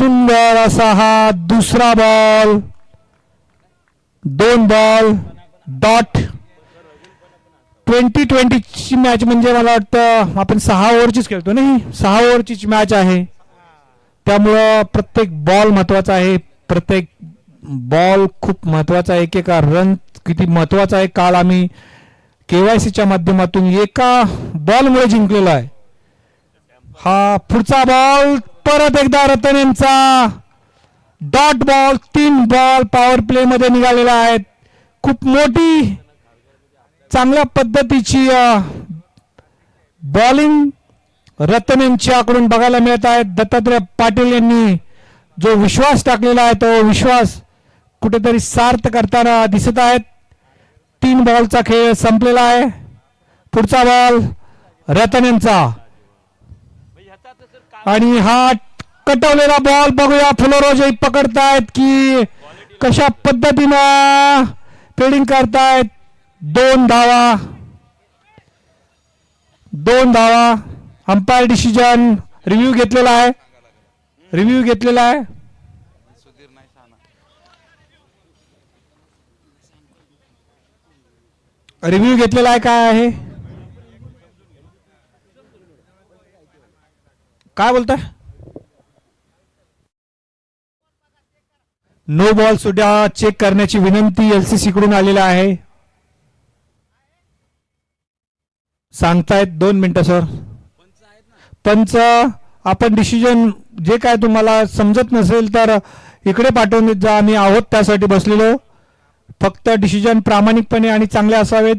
सुंदर असा हा दुसरा बॉल, 2 बॉल डॉट. 20-20 मॅच म्हणजे मला वाटतं आपण 6 ओव्हरचीच खेळतो नाही, 6 ओव्हरची मॅच आहे. त्यामुळं प्रत्येक बॉल महत्वाचा आहे, प्रत्येक बॉल खूप महत्वाचा आहे. एकेका रन किती महत्वाचा आहे. काल आम्ही KYCच्या माध्यमातून एका बॉलमुळे जिंकलेला आहे. हा पुढचा बॉल परत एकदा रतन यांचा dot ball. 3 ball power play मध्ये निघालेला आहेत. खूप मोठी चांगल्या पद्धतीची बॉलिंग रतन यांच्याकडून बघायला मिळत आहे. दत्तात्रय पाटील यांनी जो विश्वास टाकलेला आहे तो विश्वास कुठेतरी सार्थ करताना दिसत आहेत. 3 बॉलचा खेळ संपलेला आहे. पुढचा बॉल रतन यांचा आणि हा कटवलेला बॉल बघूया फुलोरोजी पकडतायत की कशा पद्धतीनं फिल्डिंग करतायत. 2 धावा. अंपायर डिसिजन रिव्ह्यू घेतलेला आहे. रिव्ह्यू घेतलेला आहे. काय आहे, काय बोलताय? नो बॉल सुद्धा चेक करण्याची विनंती LCC कडून आलेला आहे. सांगतायत 2 मिनिटं सर. पंच आपण डिसिजन जे काय तुम्हाला समजत नसेल तर इकडे पाठवून देत जा. आम्ही आहोत त्यासाठी बसलेलो. फक्त डिसिजन प्रामाणिकपणे आणि चांगले असावेत.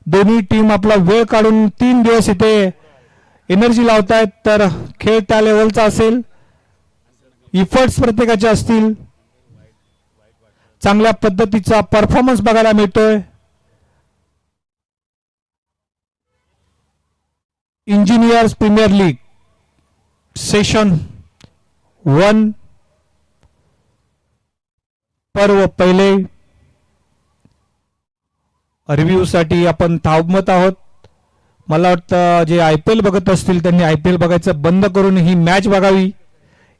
दोन्ही टीम आपला वेळ काढून 3 दिवस इथे एनर्जी लावतायत तर खेळ त्या लेवलचा असेल. इफर्ट्स प्रत्येकाचे असतील. चांगल्या पद्धतीचा परफॉर्मन्स बघायला मिळतोय. इंजिनियर्स प्रीमियर लीग सेशन 1 पर्व पहिले रिव्ह्यू साठी आपण थांबत आहोत. मला वाटतं जे IPL बघत असतील त्यांनी IPL बघायचं बंद करून ही मॅच बघावी.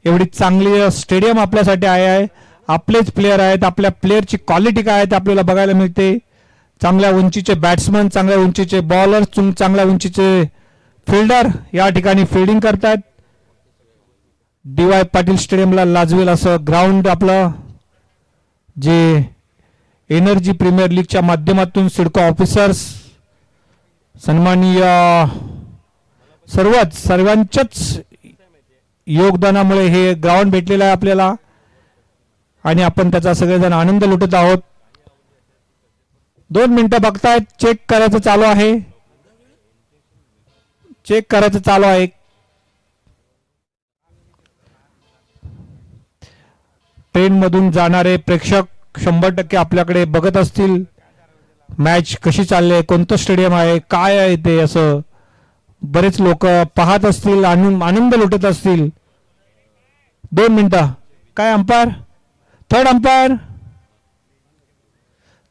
एवढी चांगली स्टेडियम आपल्यासाठी आहे. आपलेच प्लेयर आहेत. आपल्या प्लेयरची क्वालिटी काय आहे ते आपल्याला बघायला मिळते. चांगल्या उंचीचे बॅट्समन, चांगल्या उंचीचे बॉलर, चांगल्या उंचीचे फिल्डर या ठिकाणी फिल्डिंग करतात. DY पाटील स्टेडियमला लाजवेल असं ग्राउंड आपलं जे एनर्जी प्रीमियर लीगच्या माध्यमातून सिडको ऑफिसर्स सन्माननीय सर्वांच्याच योगदानामुळे हे ग्राउंड भेटलेलं आहे आपल्याला आणि आपण त्याचा सगळेजण आनंद लुटत आहोत. 2 मिनिटं बघतायत. चेक करायचं चालू आहे. ट्रेन मधून जाणारे प्रेक्षक 100% आपल्याकडे बघत असतील. मॅच कशी चालली आहे, कोणतं स्टेडियम आहे, काय आहे ते, असं बरेच लोक पाहत असतील, आनंद लुटत असतील. 2 मिनिटं. काय अंपायर,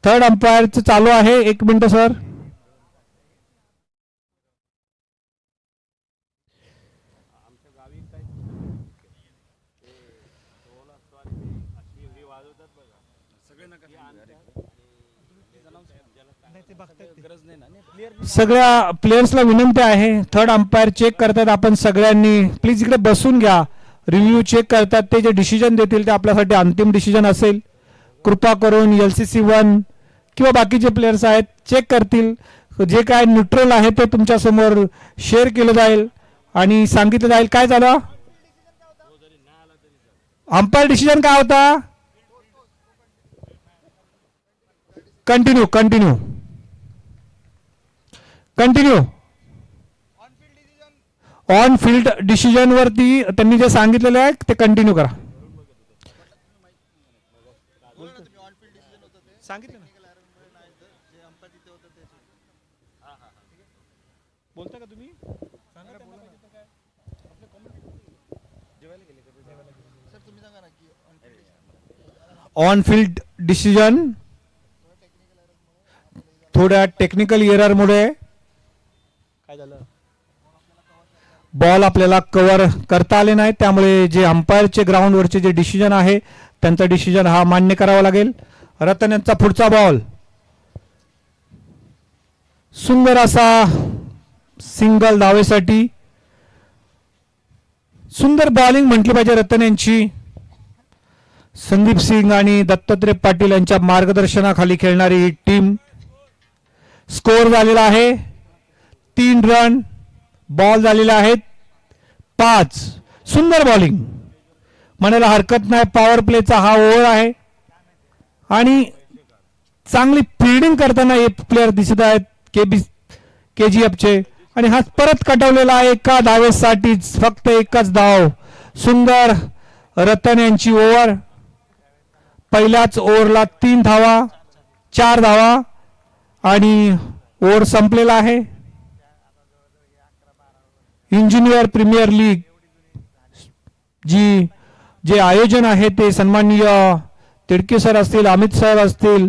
थर्ड अंपायरचं चालू आहे. 1 मिनिट सर. सगळ्या प्लेयर्सला विनंती आहे. थर्ड अंपायर चेक करतात. आपण सगळ्यांनी प्लीज इकडे बसून घ्या. रिव्ह्यू चेक करतात. ते जे डिसिजन देतील ते आपल्यासाठी अंतिम डिसिजन असेल. कृपा करून LCC 1 किंवा बाकीचे प्लेयर्स आहेत चेक करतील. जे काय न्यूट्रल आहे ते तुमच्या समोर शेअर केलं जाईल आणि सांगितलं जाईल काय झालं. अंपायर डिसिजन काय होता. कंटिन्यू ऑन फील्ड डिसिजन वरती त्यांनी जे सांगितलेलं आहे ते कंटिन्यू करा. सांगितलं ना, बोलता का तुम्ही. ऑन फील्ड डिसिजन थोड्या टेक्निकल एरर मुळे काय झालं. बॉल आपल्याला कव्हर करता आले नाही, त्यामुळे जे अंपायरचे ग्राउंडवरचे जे डिसिजन आहे त्यांचा डिसिजन हा मान्य करावा लागेल. रतन यांचा पुढचा बॉल सुंदर असा सिंगल धावेसाठी. सुंदर बॉलिंग म्हटली पाहिजे रतन यांची. संदीप सिंग आणि दत्तात्रय पाटील यांच्या मार्गदर्शनाखाली खेळणारी ही टीम. स्कोर झालेला आहे 3 रन. बॉल झालेले आहेत 5. सुंदर बॉलिंग म्हणायला हरकत नाही. पॉवर प्लेचा हा ओव्हर आहे आणि चांगली फिल्डिंग करताना हे प्लेयर दिसत आहेत केजीएफचे. आणि हा परत कटवलेला आहे एका धावेसाठी, फक्त एकच धाव. सुंदर रतन यांची ओव्हर. पहिल्याच ओव्हरला 3 धावा, 4 धावा आणि ओव्हर संपलेला आहे. इंजिनियर प्रीमियर लीग जे आयोजन आहे ते सन्माननीय तिडके सर असतील, अमित साहेब असतील,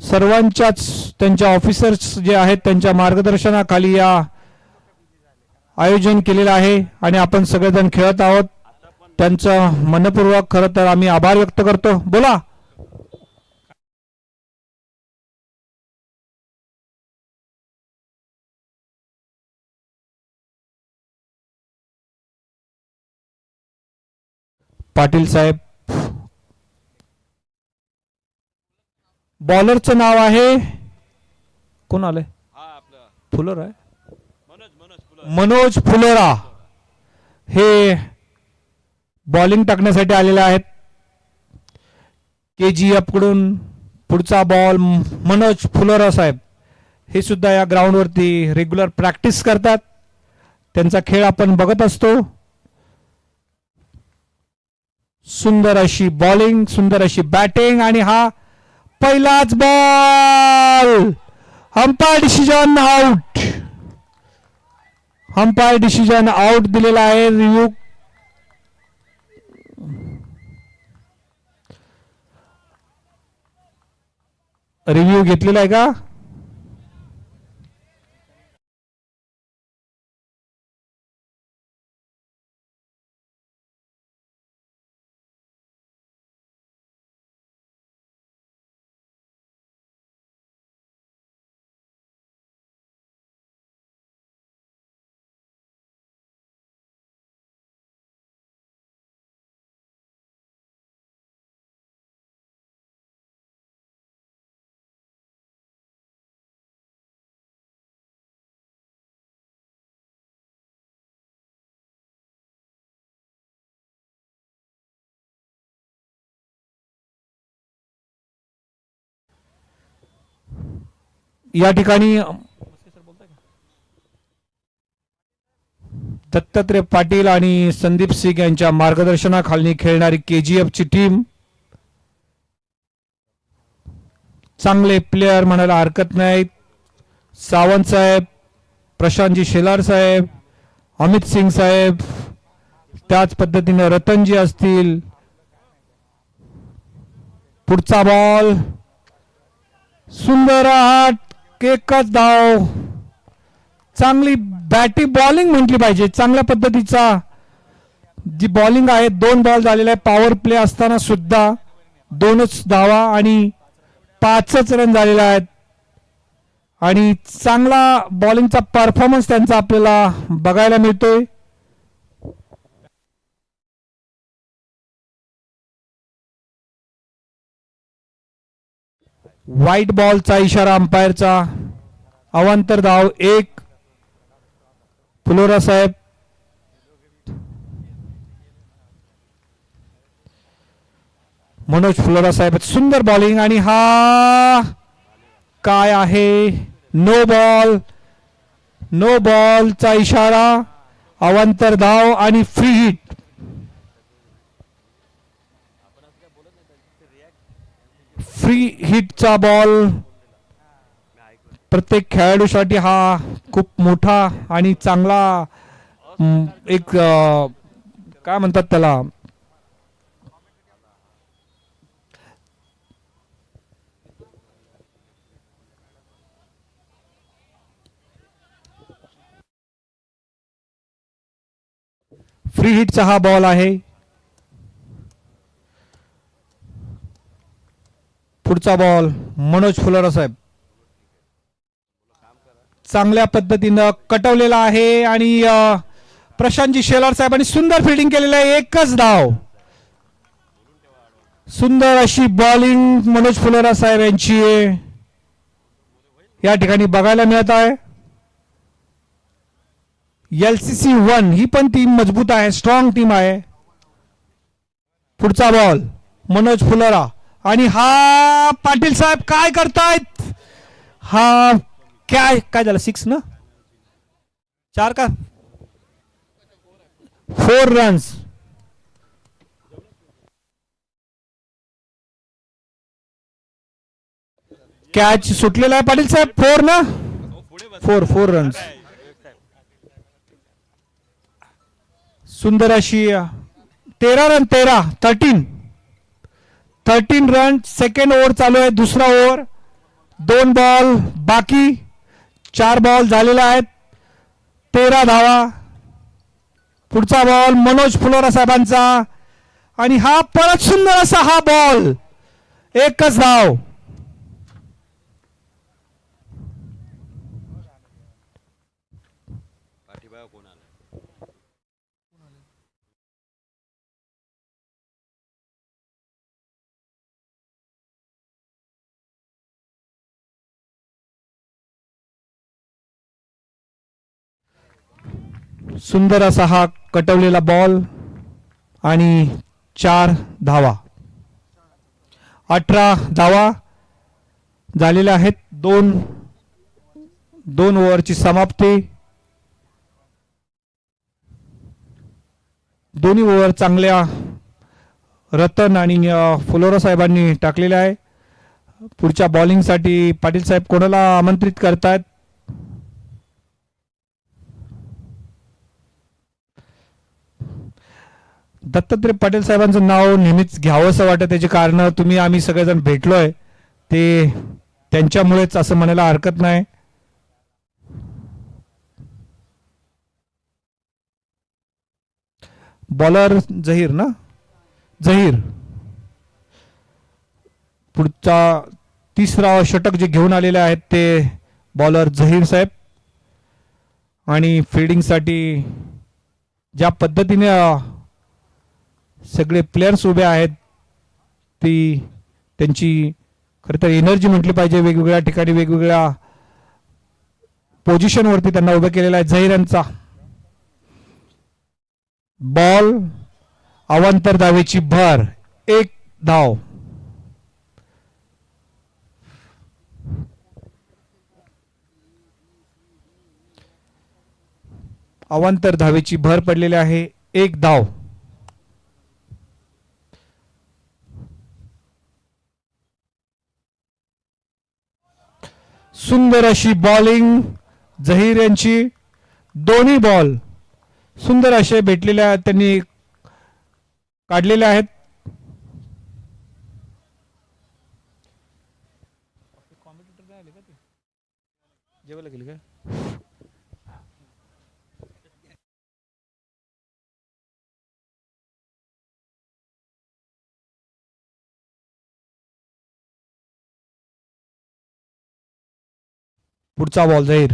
सर्वांच्याच त्यांच्या ऑफिसर्स जे आहेत त्यांच्या मार्गदर्शनाखाली या आयोजन केलेलं आहे आणि आपण सगळेजण खेळत आहोत. त्यांचं मनपूर्वक खरं तर आम्ही आभार व्यक्त करतो. बोला. पाटील साहेब. बॉलरचं नाव आहे कोण आलंय? फुलर आहे मनोज फुलोरा. हे बॉलिंग टाकण्यासाठी आलेले आहेत केजीएफ कडून. पुढचा बॉल मनोज फुलोरा साहेब. हे सुद्धा या ग्राउंडवरती रेग्युलर प्रॅक्टिस करतात. त्यांचा खेळ आपण बघत असतो. सुंदर अशी बॉलिंग, सुंदर अशी बॅटिंग आणि हा पहिलाच ball. Umpire decision out. Umpire decision out दिलेला आहे. रिव्ह्यू घेतलेला आहे का? या ठिकाणी दत्तात्रय पाटील आणि संदीप सिंग यांच्या मार्गदर्शनाखाली खेळणारी केजीएफची टीम. चांगले प्लेयर म्हणायला हरकत नाही. सावंत साहेब, प्रशांतजी शेलार साहेब, अमित सिंग साहेब, त्याच पद्धतीने रतनजी असतील. पुढचा बॉल सुंदर हाट, एकच धाव. चांगली बॅटिंग बॉलिंग म्हटली पाहिजे. चांगल्या पद्धतीचा जी बॉलिंग आहे. 2 बॉल झालेला आहे. पॉवर प्ले असताना सुद्धा 2च धावा आणि 5च रन झालेले आहेत आणि चांगला बॉलिंगचा परफॉर्मन्स त्यांचा आपल्याला बघायला मिळतोय. व्हाईट बॉलचा इशारा अंपायरचा. अवांतर धाव 1. फुलोरा साहेब. मनोज फुलोरा साहेब. सुंदर बॉलिंग आणि हा काय आहे? No ball. नो बॉलचा इशारा. अवांतर धाव आणि फ्री हिट. फ्री हिटचा बॉल प्रत्येक खेळाडूसाठी हा खूप मोठा आणि चांगला एक काय म्हणतात त्याला फ्री हिटचा हा बॉल आहे. पुढचा बॉल मनोज फुलोरा साहेब चांगल्या पद्धतीनं कटवलेला आहे आणि प्रशांतजी शेलार साहेबांनी सुंदर फिल्डिंग केलेलं आहे. एकच धाव. सुंदर अशी बॉलिंग मनोज फुलोरा साहेब यांची या ठिकाणी बघायला मिळत आहे. LCC 1 ही पण टीम मजबूत आहे, स्ट्रॉंग टीम आहे. पुढचा बॉल मनोज फुलोरा आणि हा पाटील साहेब काय करतायत. हा काय काय झालं 6 ना 4 का 4 रन्स. कॅच सुटलेला आहे पाटील साहेब. 4 ना 4 रन्स. सुंदर अशी 13 रन 13 रन. सेकंड ओव्हर चालू आहे. दुसरा ओव्हर. 2 बॉल बाकी. 4 बॉल झालेले आहेत. 13 धावा. पुढचा बॉल मनोज फुलोरा साहेबांचा आणि हा परत सुंदर असा हा बॉल. एकच धाव. सुंदर असा हा कटवलेला बॉल आणि 4 धावा. 18 धावा झालेल्या आहेत. 2 ओव्हरची समाप्ती. दोन्ही ओव्हर चांगल्या रतन आणि फुलोरा साहेबांनी टाकलेल्या आहे. पुढच्या बॉलिंगसाठी पाटील साहेब कोणाला आमंत्रित करतायत. दत्तात्रय पाटील साहेबांचं नाव नेहमीच घ्यावं असं वाटतं. त्याची कारण तुम्ही आम्ही सगळेजण भेटलोय ते त्यांच्यामुळेच असं म्हणायला हरकत नाही. बॉलर जहीर ना जहीर. पुढचा तिसरा षटक जे घेऊन आलेले आहेत ते बॉलर जहीर साहेब. आणि फिल्डिंगसाठी ज्या पद्धतीने सगळे प्लेयर्स उभे आहेत ती त्यांची खरं तर एनर्जी म्हटली पाहिजे. वेगवेगळ्या ठिकाणी वेगवेगळ्या पोझिशनवरती त्यांना उभे केलेला आहे. जहीर यांचा बॉल. अवांतर धावेची भर. 1 धाव. अवांतर धावेची भर पडलेली आहे. 1 धाव. सुंदर अशी बॉलिंग जहीर यांची. दोन्ही बॉल सुंदर असे भेटलेल्या त्यांनी काढलेले आहेत. जेवायला गेले का. पुढचा बॉल जहीर.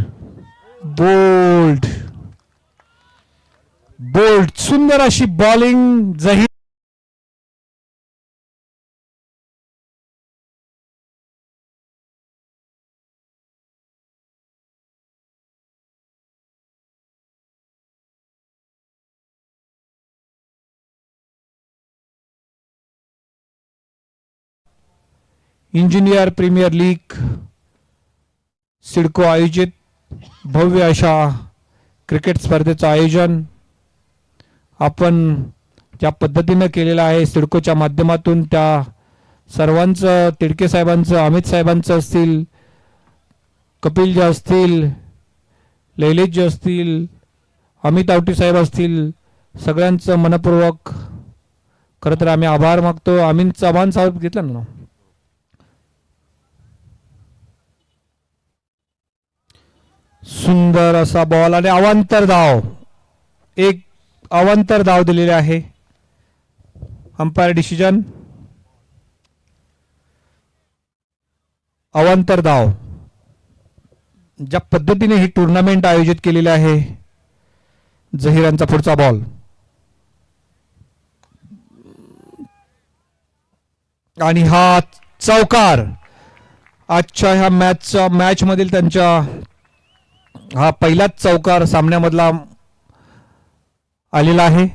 बोल्ड सुंदर अशी bowling Zaheer. Engineer premier league CIDCO आयोजित भव्य अशा क्रिकेट स्पर्धेचं आयोजन आपण ज्या पद्धतीनं केलेलं आहे सिडकोच्या माध्यमातून त्या सर्वांचं, तिडके साहेबांचं, अमित साहेबांचं असतील, कपिल जे असतील, लैलेश जे असतील, अमित आवटी साहेब असतील, सगळ्यांचं मनपूर्वक खरं तर आम्ही आभार मागतो. अमीन चव्हाण साहेब घेतलं ना. सुंदर असा बॉल आणि अवांतर धाव. 1 अवांतर धाव दिलेले आहे. अंपायर डिसिजन अवांतर धाव. ज्या पद्धतीने ही टुर्नामेंट आयोजित केलेली आहे. झहीर यांचा पुढचा बॉल आणि हा चौकार. आजच्या ह्या मॅच मधील त्यांच्या हा पहिलाच चौकार सामन्यामधला आलेला आहे.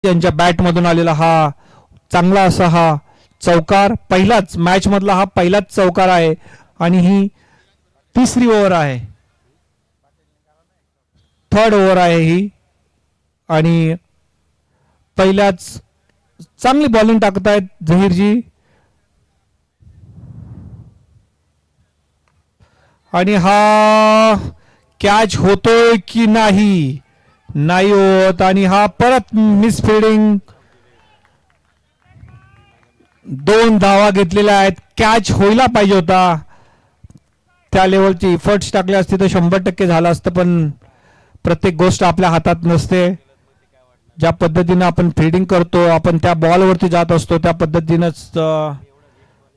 त्यांच्या बॅट मधून आलेला हा चांगला असा हा चौकार. पहिलाच मॅच मधला हा पहिलाच चौकार आहे आणि ही तिसरी ओव्हर आहे. थर्ड ओव्हर आहे ही आणि पहिल्याच चांगली बॉलिंग टाकतायत झहीरजी. आणि हा कॅच होतोय की नाही, नाही होत आणि हा परत मिसफिल्डिंग. 2 धावा घेतलेल्या आहेत. कॅच व्हायला पाहिजे होता. त्या लेवलचे इफर्ट्स टाकले असते तर 100% झालं असतं, पण प्रत्येक गोष्ट आपल्या हातात नसते. ज्या पद्धतीने आपण फिल्डिंग करतो, आपण त्या बॉलवरती जात असतो, त्या पद्धतीनेच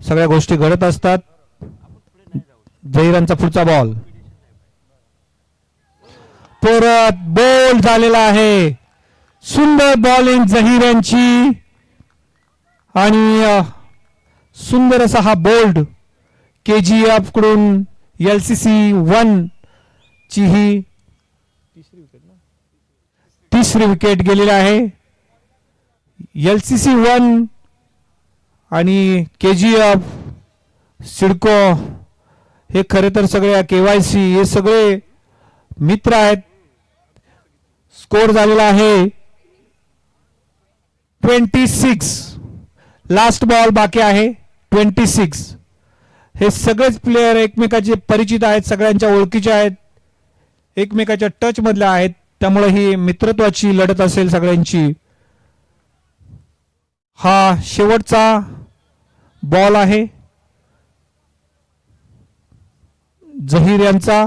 सगळ्या गोष्टी घडत असतात. झहीरांचा पुढचा बॉल परत बोल्ड झालेला आहे. सुंदर बॉलिंग झहीर यांची आणि सुंदर असा हा बोल्ड KGF कडून LCC 1 ची ही तिसरी विकेट गेलेली आहे. LCC 1 आणि KGF सिडको हे खरे तर सगळे KYC हे सगळे मित्र आहेत. स्कोर झालेला आहे 26. लास्ट बॉल बाकी आहे 26. हे सगळेच प्लेयर एकमेकाचे परिचित आहेत, सगळ्यांच्या ओळखीचे आहेत, एकमेकाच्या टच मधले आहेत. त्यामुळे ही मित्रत्वाची लढत असेल सगळ्यांची. हा शेवटचा बॉल आहे झहीर यांचा.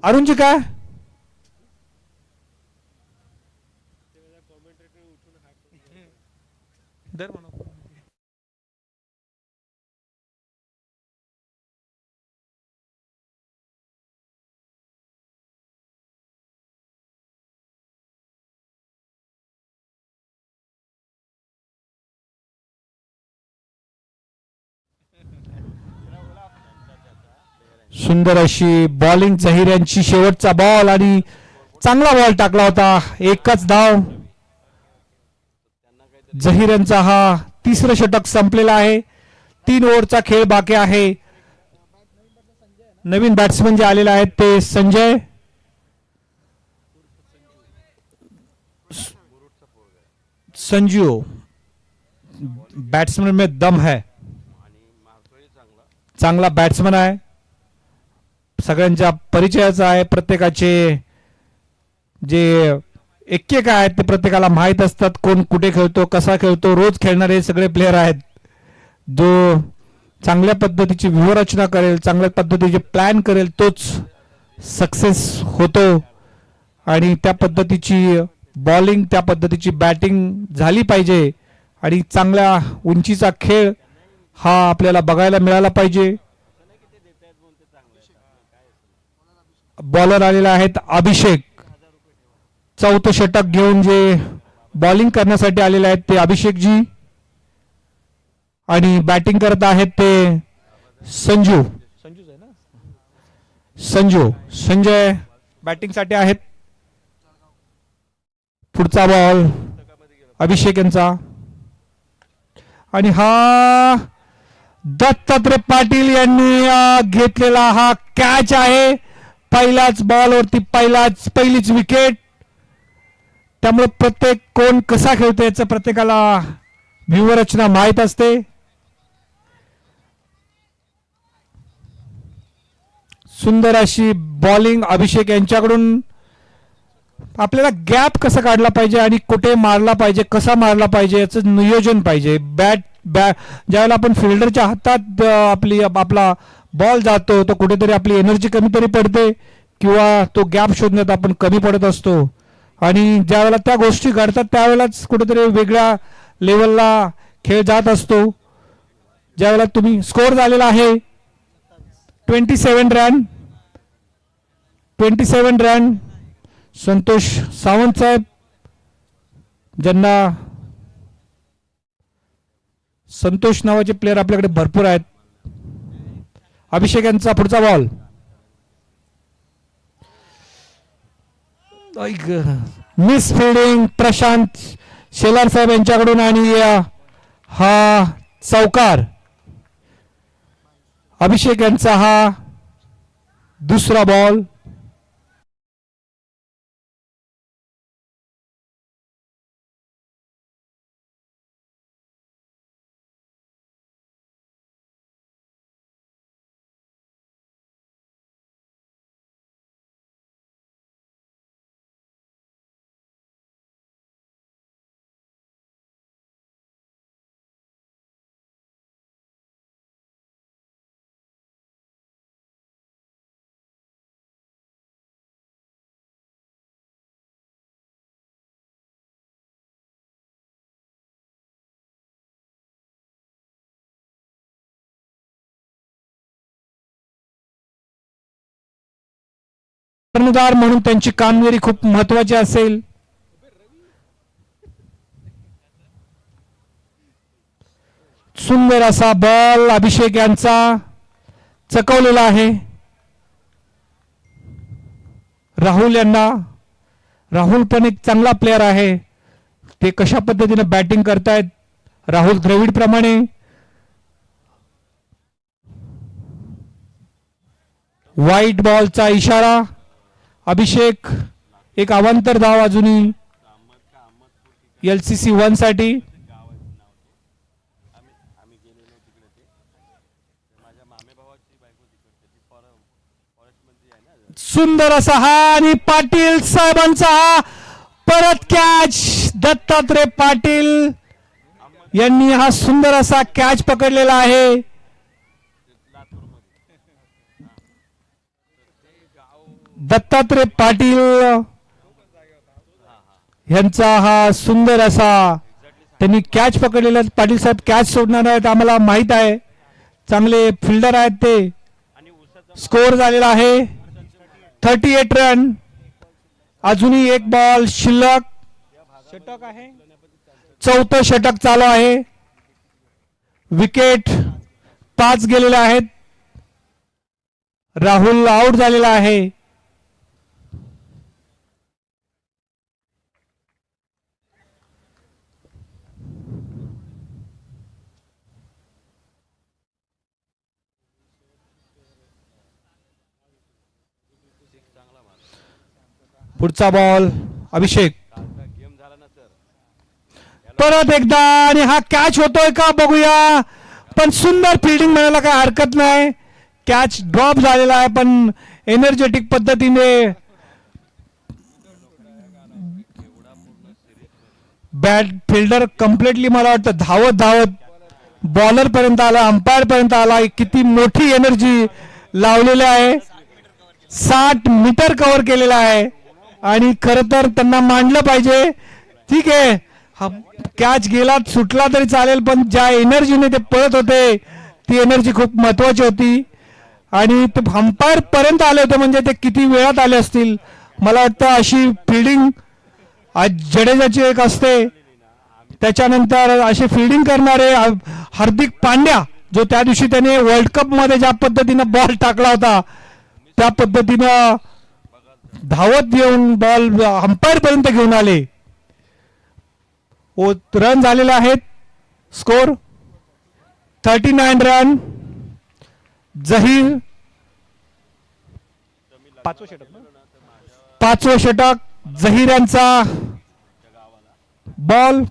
अरुणजी काय सुंदर अशी बॉलिंग झहीर यांची. शेवटचा बॉल आणि चांगला बॉल टाकला होता. एकच धाव. झहीर यांचा हा तिसरं षटक संपलेला आहे. 3 ओव्हरचा खेळ बाकी आहे. नवीन बॅट्समन जे आलेले आहेत ते संजय संजू. बॅट्समन में दम है, चांगला बॅट्समन आहे, सगळ्यांच्या परिचयाचा आहे. प्रत्येकाचे जे एक आहेत ते प्रत्येकाला माहित असतात, कोण कुठे खेळतो, कसा खेळतो. रोज खेळणारे सगळे प्लेयर आहेत. जो चांगल्या पद्धतीची व्यूहरचना करेल, चांगल्या पद्धतीचे प्लॅन करेल, तोच सक्सेस होतो. आणि त्या पद्धतीची बॉलिंग, त्या पद्धतीची बॅटिंग झाली पाहिजे आणि चांगल्या उंचीचा खेळ हा आपल्याला बघायला मिळाला पाहिजे. बॉलर आलेला आहेत अभिषेक. 4थं षटक घेऊन जे बॉलिंग करण्यासाठी आलेले आहेत ते अभिषेकजी आणि बॅटिंग करत आहेत ते संजय बॅटिंग साठी आहेत. पुढचा बॉल अभिषेक यांचा आणि हा दत्तात्रय पाटील यांनी घेतलेला हा कॅच आहे. पहिल्याच बॉलवरती पहिलीच विकेट. त्यामुळे प्रत्येक कोण कसा खेळतो याचं प्रत्येकाला व्यूहरचना माहित असते. सुंदर अशी बॉलिंग अभिषेक यांच्याकडून आपल्याला गॅप कसा काढला पाहिजे आणि कुठे मारला पाहिजे, कसा मारला पाहिजे याचं नियोजन पाहिजे. ज्यावेळेला आपण फिल्डरच्या हातात आपला बॉल जातो तो कुठेतरी आपली एनर्जी कमी तरी पडते किंवा तो गॅप शोधण्यात आपण कमी पडत असतो. आणि ज्यावेळेला त्या गोष्टी घडतात त्यावेळेलाच कुठेतरी वेगळ्या लेवलला खेळ जात असतो. ज्यावेळेला तुम्ही स्कोर झालेला आहे 27 रन. 27 रन. संतोष सावंत साहेब ज्यांना संतोष नावाचे प्लेयर आपल्याकडे भरपूर आहेत. अभिषेक यांचा पुढचा ball. Misfielding Prashant Shelar साहेब यांच्याकडून आणि हा चौकार. अभिषेक यांचा हा दुसरा बॉल. कर्णधार म्हणून त्यांची कामगिरी खूप महत्वाची असेल. सुंदर असा बॉल अभिषेक यांचा चकवलेला आहे राहुल यांना. राहुल पण एक चांगला प्लेयर आहे. ते कशा पद्धतीने बॅटिंग करतायत राहुल द्रविड प्रमाणे. व्हाईट बॉलचा इशारा. अभिषेक एक अवांतर धाव अजूनही LCC 1 साठी. सुंदर असा हा आणि पाटील साहेबांचा हा परत कॅच. दत्तात्रय पाटील यांनी हा सुंदर असा कॅच पकडलेला आहे. दत्तात्रय पाटील यांचा हा सुंदर असा त्यांनी कॅच पकडलेला. पाटील साहेब कॅच सोडणार आहेत आम्हाला माहित आहे. चांगले फिल्डर आहेत ते. स्कोर झालेला आहे 38 रन. अजूनही एक बॉल शिल्लक. षटक आहे. चौथं षटक चालू आहे. विकेट 5 गेलेले आहेत. राहुल आउट झालेला आहे. पुढचा बॉल अभिषेक. परत एकदा आणि हा कॅच होतोय का बघूया. पण सुंदर फिल्डिंग म्हणायला काय हरकत नाही. कॅच ड्रॉप झालेला आहे पण एनर्जेटिक पद्धतीने बॅट फिल्डर कम्प्लिटली मला वाटतं धावत धावत बॉलर पर्यंत आला, अंपायर पर्यंत आला. किती मोठी एनर्जी लावलेली आहे. 60 मीटर कव्हर केलेला आहे आणि खर तर त्यांना मांडलं पाहिजे. ठीक आहे कॅच गेला सुटला तरी चालेल पण ज्या एनर्जीने ते पळत होते ती एनर्जी खूप महत्वाची होती आणि ते अंपायर पर्यंत आले होते म्हणजे ते किती वेळात आले असतील. मला वाटतं अशी फिल्डिंग आज जडेजाची एक असते. त्याच्यानंतर अशी फिल्डिंग करणारे हार्दिक पांड्या जो त्या दिवशी त्याने वर्ल्ड कप मध्ये ज्या पद्धतीने बॉल टाकला होता त्या पद्धतीनं धावत येऊन बॉल अंपायर पर्यंत घेऊन आले. रन झालेले आहेत. Score 39 run. जहीर पाचवं षटक जहीर यांचा बॉल.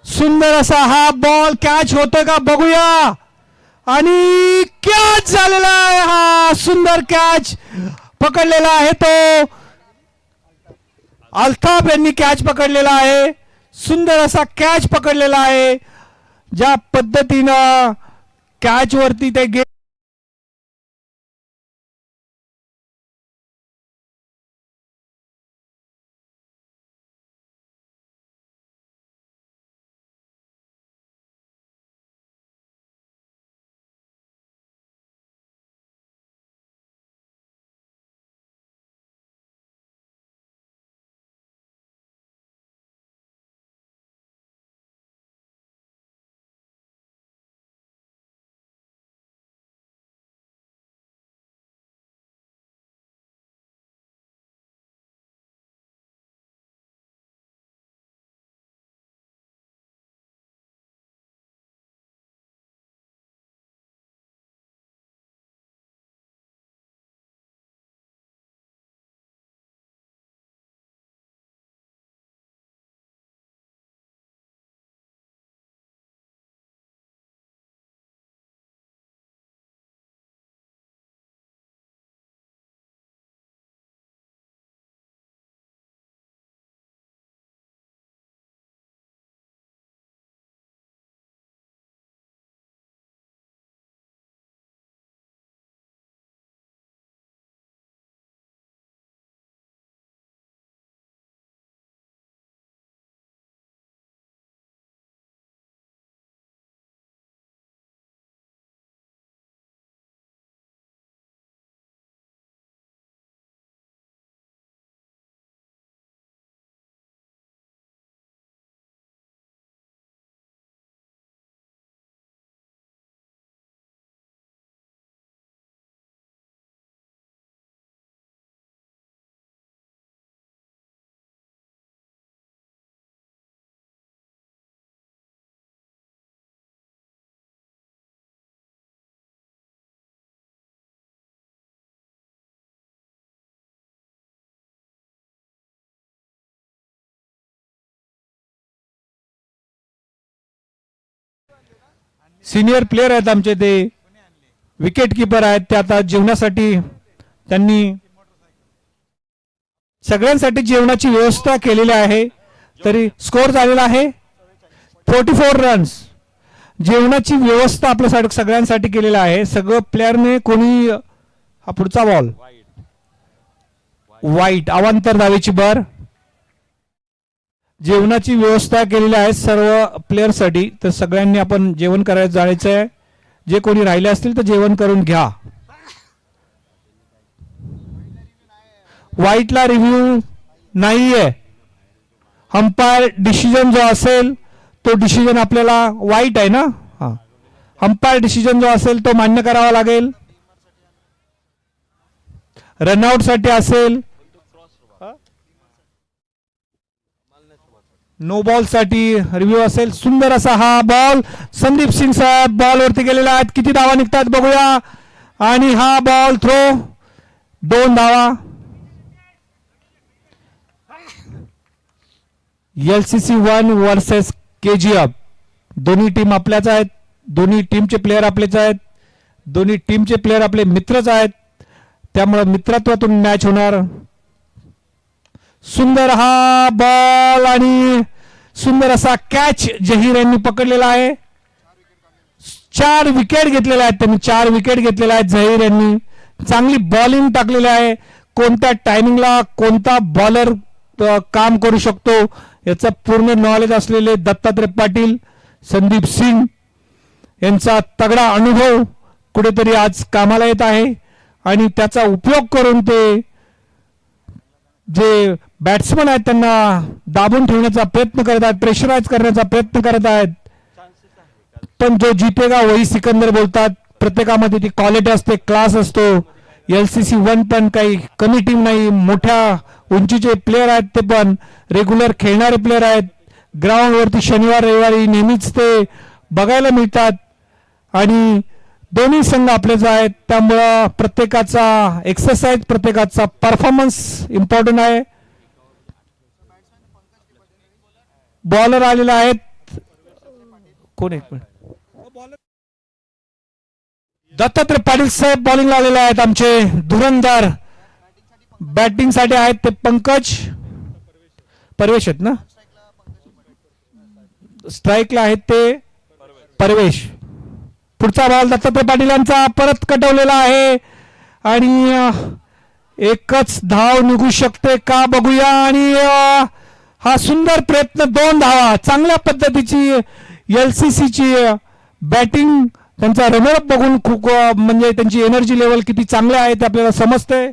सुंदर असा हा बॉल कॅच होतोय का बघूया. आणि कॅच झालेला आहे. हा सुंदर कॅच पकडलेला आहे तो अल्ताफ यांनी कॅच पकडलेला आहे. सुंदर असा कॅच पकडलेला आहे. ज्या पद्धतीनं कॅच वरती ते सिनियर प्लेयर आहेत आमचे ते विकेट कीपर आहेत ते आता जेवणासाठी त्यांनी सगळ्यांसाठी जेवणाची व्यवस्था केलेली आहे. तरी स्कोर झालेला आहे 44 रन्स. जेवणाची व्यवस्था आपल्यासाठी सगळ्यांसाठी केलेला आहे. सगळं प्लेअरने कोणी हा पुढचा बॉल वाईट अवांतर धावेची बर. जेवणाची व्यवस्था केलेली आहे सर्व प्लेयरसाठी. तर सगळ्यांनी आपण जेवण करायला जायचं आहे. जे कोणी राहिले असतील तर जेवण करून घ्या. वाईटला रिव्ह्यू नाहीये. अंपायर डिसिजन जो असेल तो डिसिजन आपल्याला वाईट आहे ना. हा अंपायर डिसिजन जो असेल तो मान्य करावा लागेल. रनआउट साठी असेल नो बॉल साठी रिव्ह्यू असेल. सुंदर असा हा बॉल संदीप सिंग साहेब बॉल वरती गेलेला आहेत. किती धावा निघतात बघूया. आणि हा बॉल थ्रो 2 धावा. LCC 1 versus KGF. दोन्ही टीम आपल्याच आहेत. दोन्ही टीमचे प्लेयर आपलेच आहेत. दोन्ही टीमचे प्लेयर आपले मित्रच आहेत. त्यामुळे मित्रत्वातून मॅच होणार. सुंदर हा बॉल आणि सुंदर असा कॅच जहीर यांनी पकडलेला आहे. 4 विकेट घेतलेल्या आहेत त्यांनी. 4 विकेट घेतलेल्या आहेत जहीर यांनी. चांगली बॉलिंग टाकलेली आहे. कोणत्या टायमिंगला कोणता बॉलर काम करू शकतो याचं पूर्ण नॉलेज असलेले दत्तात्रय पाटील संदीप सिंग यांचा तगडा अनुभव कुठेतरी आज कामाला येत आहे. आणि त्याचा उपयोग करून ते जे बॅट्समन आहेत त्यांना दाबून ठेवण्याचा प्रयत्न करत आहेत. प्रेशराइज करण्याचा प्रयत्न करत आहेत. पण जो जितेगा वही सिकंदर बोलतात. प्रत्येकामध्ये ती क्वालिटी असते क्लास असतो. LCC 1 पण काही कमी टीम नाही. मोठ्या उंचीचे प्लेयर आहेत. ते पण रेग्युलर खेळणारे प्लेयर आहेत. ग्राउंड वरती शनिवार रविवारी नेहमीच ते बघायला मिळतात. आणि दोन्ही संघ आपलेच आहेत. त्यामुळं प्रत्येकाचा एक्सरसाइज प्रत्येकाचा परफॉर्मन्स इम्पॉर्टंट आहे. बॉलर आलेले आहेत. कोण एक मिनिट दत्तात्रय पाटील साहेब बॉलिंगला आलेले आहेत. आमचे धुरंधर बॅटिंग साठी आहेत ते पंकज परवेश आहेत ना, स्ट्राईकला आहेत ते परवेश. पुढचा बॉल दत्तात्रय पाटील यांचा परत कटवलेला आहे आणि एकच धाव निघू शकते का बघूया. आणि हा सुंदर प्रयत्न, 2 धावा. चांगल्या पद्धतीची LCC ची बॅटिंग, त्यांचा रनअप बघून खूप म्हणजे त्यांची एनर्जी लेवल किती चांगले आहे ते आपल्याला समजते.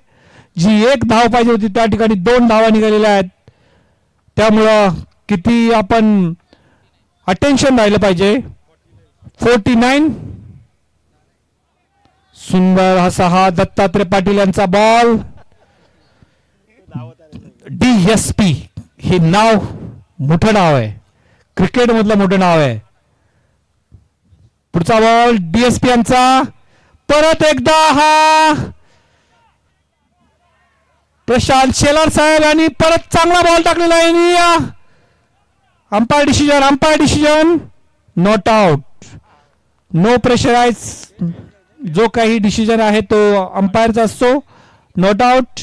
जी 1 धाव पाहिजे होती त्या ठिकाणी 2 धावा निघालेल्या आहेत. त्यामुळं किती आपण अटेन्शन राहिलं पाहिजे. 49. सुंदर असा हा दत्तात्रय पाटील यांचा बॉल. DSP हे नाव मोठं नाव आहे, क्रिकेट मधलं मोठं नाव आहे. पुढचा बॉल DSP यांचा परत एकदा. हा प्रशांत शेलार साहेब यांनी परत चांगला बॉल टाकलेला आहे. Umpire decision not out. No pressurise. जो काही डिसिजन आहे तो अंपायरचा असतो. Not out.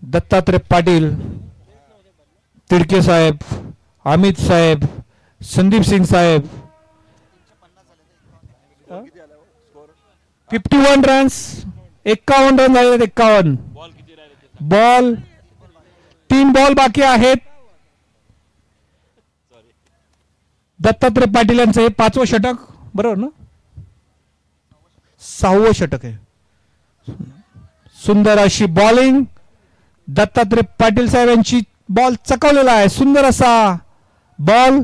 दत्तात्रय पाटील, तिडके साहेब, अमित साहेब, संदीप सिंग साहेब. 51 रन्स, 51 रन झाले. 51 बॉल, 3 बॉल बाकी आहेत. दत्तात्रय पाटील यांचं हे 5वं षटक, बरोबर ना, 6वं षटक आहे. सुंदर अशी बॉलिंग दत्तात्रय पाटील साहेब यांची. बॉल चकवलेला आहे, सुंदर असा बॉल.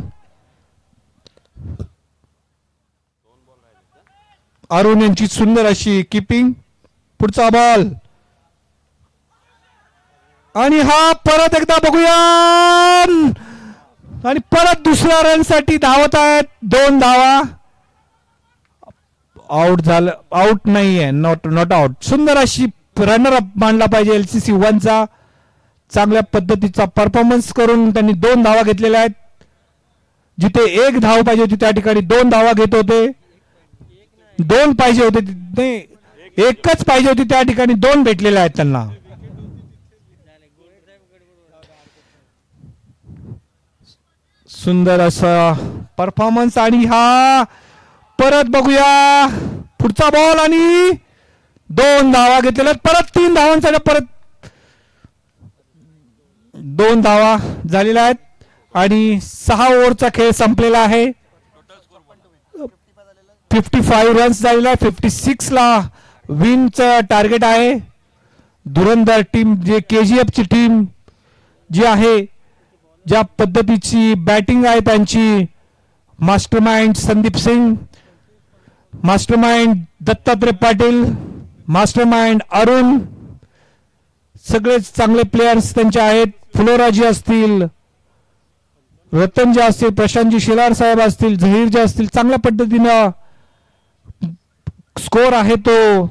अरुण यांची सुंदर अशी किपिंग. पुढचा बॉल आणि हा परत एकदा बघूया. आणि परत दुसऱ्या रन साठी धावत आहेत. 2 धावा. आउट झालं, आउट नाहीये, नॉट आउट. सुंदर अशी रनर अप मानला पाहिजे LCC 1 चा. चांगल्या पद्धतीचा परफॉर्मन्स करून त्यांनी 2 धावा घेतलेल्या आहेत. जिथे 1 धाव पाहिजे होती त्या ठिकाणी 2 धावा घेत होते. 2 पाहिजे होते, नाही 1च पाहिजे होती त्या ठिकाणी 2 भेटलेल्या आहेत त्यांना. सुंदर असा परफॉर्मन्स. आणि हा परत बघूया पुढचा बॉल आणि 2 धावा घेतलेल्या. परत 3 धावांसाठी परत 2 धावा झालेल्या आहेत. आणि 6 ओव्हरचा खेळ संपलेला आहे. 55 रन्स झालेला आहे. 56 ला विनचं टार्गेट आहे. धुरंधर टीम, जे KGF ची टीम जी आहे, ज्या पद्धतीची बॅटिंग आहे त्यांची, mastermind Sandeep Singh, mastermind Dattatray Patil, mastermind Arun, सगळेच चांगले प्लेयर्स त्यांचे आहेत. फुलोराजी असतील, रतन जे असतील, प्रशांतजी शेलार साहेब असतील, झहीर जे असतील, चांगल्या पद्धतीनं स्कोर आहे तो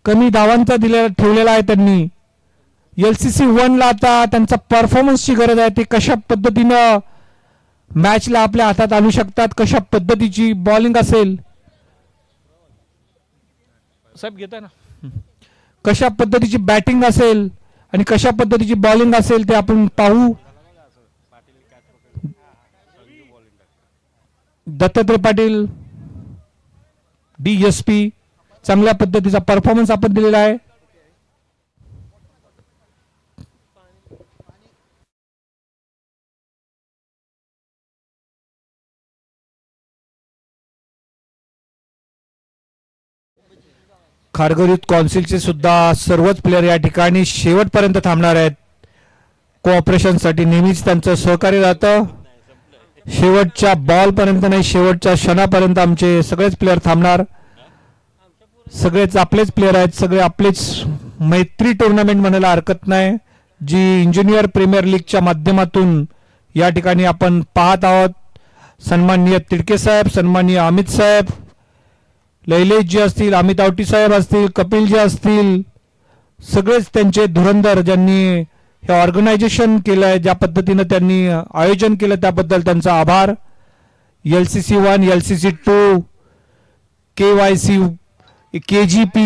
कमी धावांचा ठेवलेला आहे त्यांनी. LCC 1 ला आता त्यांचा परफॉर्मन्सची गरज आहे. ते कशा पद्धतीनं मॅचला आपल्या हातात आणू शकतात, कशा पद्धतीची बॉलिंग असेल, साहेब घेताय ना, कशा पद्धतीची बॅटिंग असेल आणि कशा पद्धतीची बॉलिंग असेल ते आपण पाहू. दत्तात्रय पाटील, DSP, चांगल्या पद्धतीचा परफॉर्मन्स आपण दिलेला आहे. खारघर युथ काउन्सिलचे सुद्धा सर्वच प्लेयर या ठिकाणी शेवटपर्यंत थांबणार आहेत. कोऑपरेशन साठी नेहमीच त्यांचं सहकार्य राहतं. शेवटच्या बॉल पर्यंत नाही, शेवटच्या क्षणापर्यंत आमचे सगळेच प्लेयर थांबणार. सगळेच आपलेच प्लेयर आहेत, सगळे आपलेच. मैत्री टुर्नामेंट म्हणायला हरकत नाही, जी इंजिनियर प्रीमियर लीगच्या माध्यमातून या ठिकाणी आपण पाहत आहोत. सन्माननीय तिडके साहेब, सन्माननीय अमित साहेब, लैलेश जी असतील, अमित आवटी साहेब असतील, कपिल जी असतील, सगळेच त्यांचे धुरंधर ज्यांनी हे ऑर्गनायझेशन केलं आहे, ज्या पद्धतीनं त्यांनी आयोजन केलं त्याबद्दल त्यांचा आभार. LCC 1, LCC 2, KYC, KGP,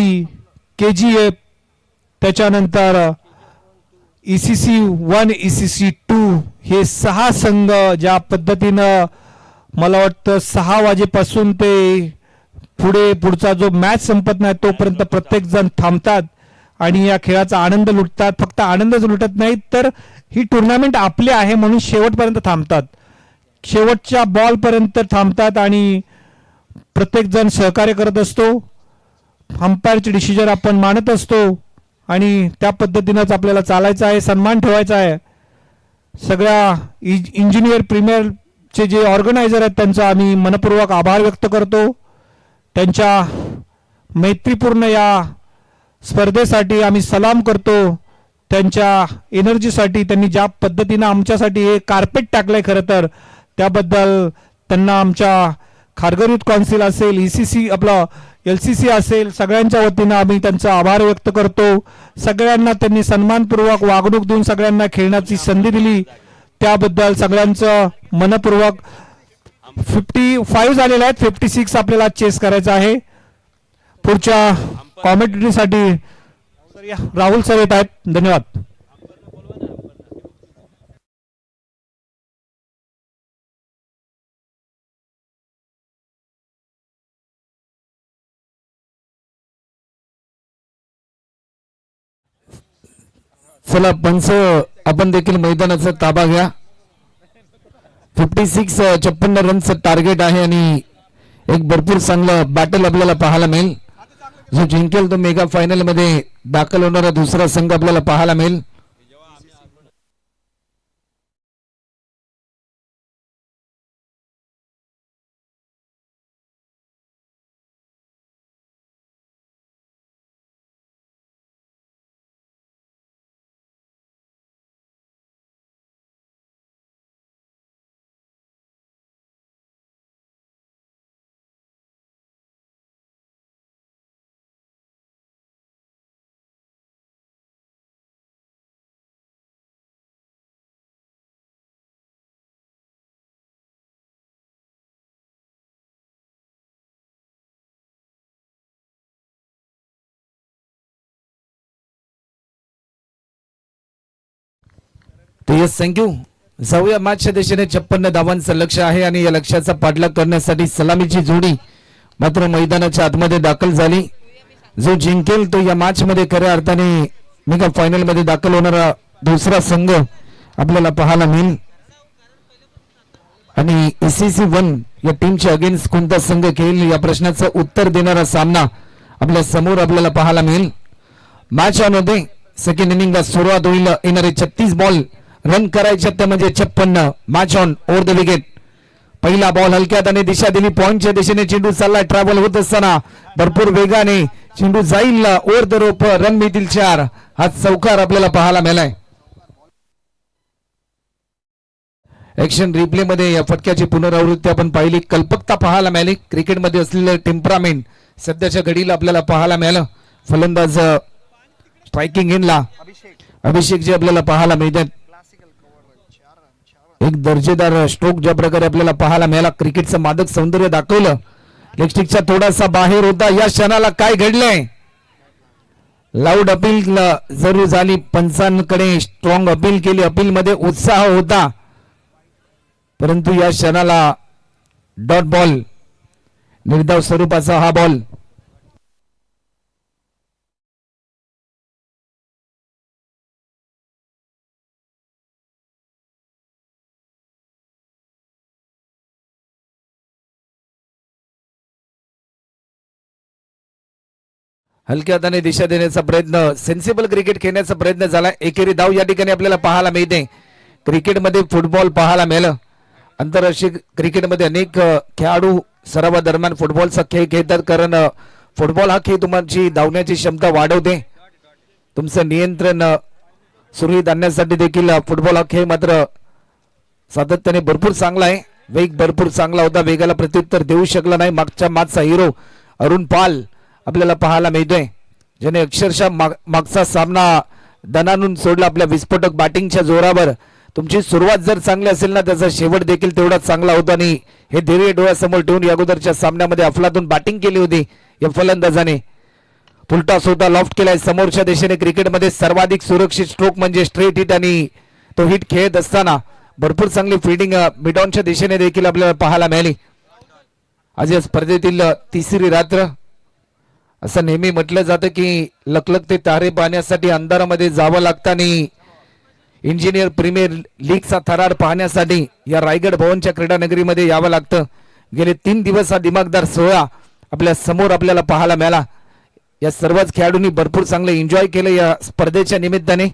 KGF, त्याच्यानंतर ECC 1, ECC 2 हे 6 संघ ज्या पद्धतीनं मला वाटतं 6 वाजेपासून ते पुढचा जो मॅच संपत नाही तोपर्यंत प्रत्येक जण थांबतात आणि या खेळाचा आनंद लुटतात. फक्त आनंदच लुटत नाहीत तर ही टुर्नामेंट आपली आहे म्हणून शेवटपर्यंत थांबतात, शेवटच्या बॉलपर्यंत थांबतात आणि प्रत्येक जण सहकार्य करत असतो. अंपायरचे डिसिजन आपण मानत असतो आणि त्या पद्धतीनंच आपल्याला चालायचं आहे, सन्मान ठेवायचा आहे. सगळ्या इंजिनियर प्रीमियरचे जे ऑर्गनायझर आहेत त्यांचा आम्ही मनपूर्वक आभार व्यक्त करतो. त्यांच्या मैत्रीपूर्ण या स्पर्धेसाठी आम्ही सलाम करतो. त्यांच्या एनर्जीसाठी, त्यांनी ज्या पद्धतीनं आमच्यासाठी हे कार्पेट टाकलंय खरं तर त्याबद्दल त्यांना आमच्या खारघर युथ काउन्सिल असेल, ECC आपला LCC असेल, सगळ्यांच्या वतीनं आम्ही त्यांचा आभार व्यक्त करतो. सगळ्यांना त्यांनी सन्मानपूर्वक वागणूक देऊन सगळ्यांना खेळण्याची संधी दिली त्याबद्दल सगळ्यांचं मनपूर्वक. 55 झालेले आहेत, 56 आपल्याला चेस करायचं आहे. पुढच्या कॉमेंट्रीसाठी राहुल सर येत आहेत. धन्यवाद. चला पंच, आपण देखील मैदानाचा ताबा घ्या. 56 रनचं टार्गेट आहे आणि एक भरपूर चांगलं बॅटल आपल्याला पाहायला मिळेल. जो जिंकेल तो मेगा फायनल मध्ये दाखल होणारा दुसरा संघ आपल्याला पाहायला मिळेल. Yes, thank you. जाऊया मॅचच्या दिशेने. 56 धावांचं लक्ष आहे आणि या लक्ष्याचा पाठलाग करण्यासाठी सलामीची जोडी मात्र मैदानाच्या आतमध्ये दाखल झाली. जो जिंकेल तो या मॅच मध्ये खऱ्या अर्थाने मेगा फायनल मध्ये दाखल होणारा दुसरा संघ आपल्याला पाहायला मिळेल. आणि ECC 1 या टीमच्या अगेन्स्ट कोणता संघ खेळेल या प्रश्नाचं उत्तर देणारा सामना आपल्या समोर आपल्याला पाहायला मिळेल. मॅच मध्ये सेकंड इनिंगला सुरुवात होईल. येणारे 36 बॉल रन करायचे त्या म्हणजे 56. Match on over the wicket. पहिला बॉल हलक्यात आणि दिशा दिली पॉइंटच्या दिशेने. चेंडू चाललाय ट्रॅव्हल होत असताना भरपूर वेगाने चेंडू जाईल ओव्हर द रोप. रन मिळतील 4. हा चौकार आपल्याला पाहायला मिळालाय. ऍक्शन रिप्ले मध्ये या फटक्याची पुनरावृत्ती आपण पाहिली. कल्पकता पाहायला मिळाली. क्रिकेटमध्ये असलेलं टेम्परामेंट सध्याच्या घडीला आपल्याला पाहायला मिळालं. फलंदाज स्ट्रायकिंग एंडला अभिषेक जे आपल्याला पाहायला मिळतात. एक दर्जेदार स्ट्रोक ज्या प्रकारे आपल्याला पाहायला मिळाला. क्रिकेटचं मादक सौंदर्य दाखवलं. लेगस्टिकच्या थोडासा बाहेर होता. या क्षणाला काय घडलंय? लाऊड अपील जरूर झाली. पंचांकडे स्ट्रॉंग अपील केली. अपील मध्ये उत्साह होता परंतु या क्षणाला डॉट बॉल, निर्धाव स्वरूपाचा हा बॉल. हलक्या हाताने दिशा देण्याचा प्रयत्न, सेन्सिबल क्रिकेट खेळण्याचा प्रयत्न झाला. एकेरी धाव या ठिकाणी आपल्याला पाहायला मिळते. क्रिकेटमध्ये फुटबॉल पाहायला मिळालं. आंतरराष्ट्रीय क्रिकेटमध्ये अनेक खेळाडू सरावादरम्यान फुटबॉलचा खेळ खेळतात कारण फुटबॉल हा खेळ तुमची धावण्याची क्षमता वाढवते. तुमचं नियंत्रण सुरळीत आणण्यासाठी देखील फुटबॉल हा खेळ मात्र सातत्याने भरपूर चांगला आहे. वेग भरपूर चांगला होता. वेगाला प्रत्युत्तर देऊ शकला नाही मागच्या मॅचचा हिरो अरुण पाल आपल्याला पाहायला मिळतोय, ज्याने अक्षरशः मागचा सामना दणानून सोडलं आपल्या विस्फोटक बॅटिंगच्या जोरावर. तुमची सुरुवात जर चांगली असेल ना त्याचा शेवट देखील तेवढाच चांगला होता आणि हे धैर्य डोळ्यासमोर ठेवून या अगोदरच्या सामन्यामध्ये अफलातून बॅटिंग केली होती या फलंदाजाने. फुलटॉस होता, लॉफ्ट केलाय समोरच्या दिशेने. क्रिकेटमध्ये सर्वाधिक सुरक्षित स्ट्रोक म्हणजे स्ट्रेट हिट आणि तो हिट खेळत असताना भरपूर चांगली फिल्डिंग मिडॉनच्या दिशेने देखील आपल्याला पाहायला मिळाली. आज या स्पर्धेतील तिसरी रात्र. असं नेहमी म्हटलं जातं की लखलखते तारे पाहण्यासाठी अंधारामध्ये जावं लागतं आणि इंजिनियर प्रीमियर लीगचा थरार पाहण्यासाठी या रायगड भवनच्या क्रीडा नगरीमध्ये यावं लागतं. गेले 3 दिवस हा दिमागदार सोहळा आपल्या समोर आपल्याला पाहायला मिळाला. या सर्वच खेळाडूंनी भरपूर चांगले एन्जॉय केलं या स्पर्धेच्या निमित्ताने.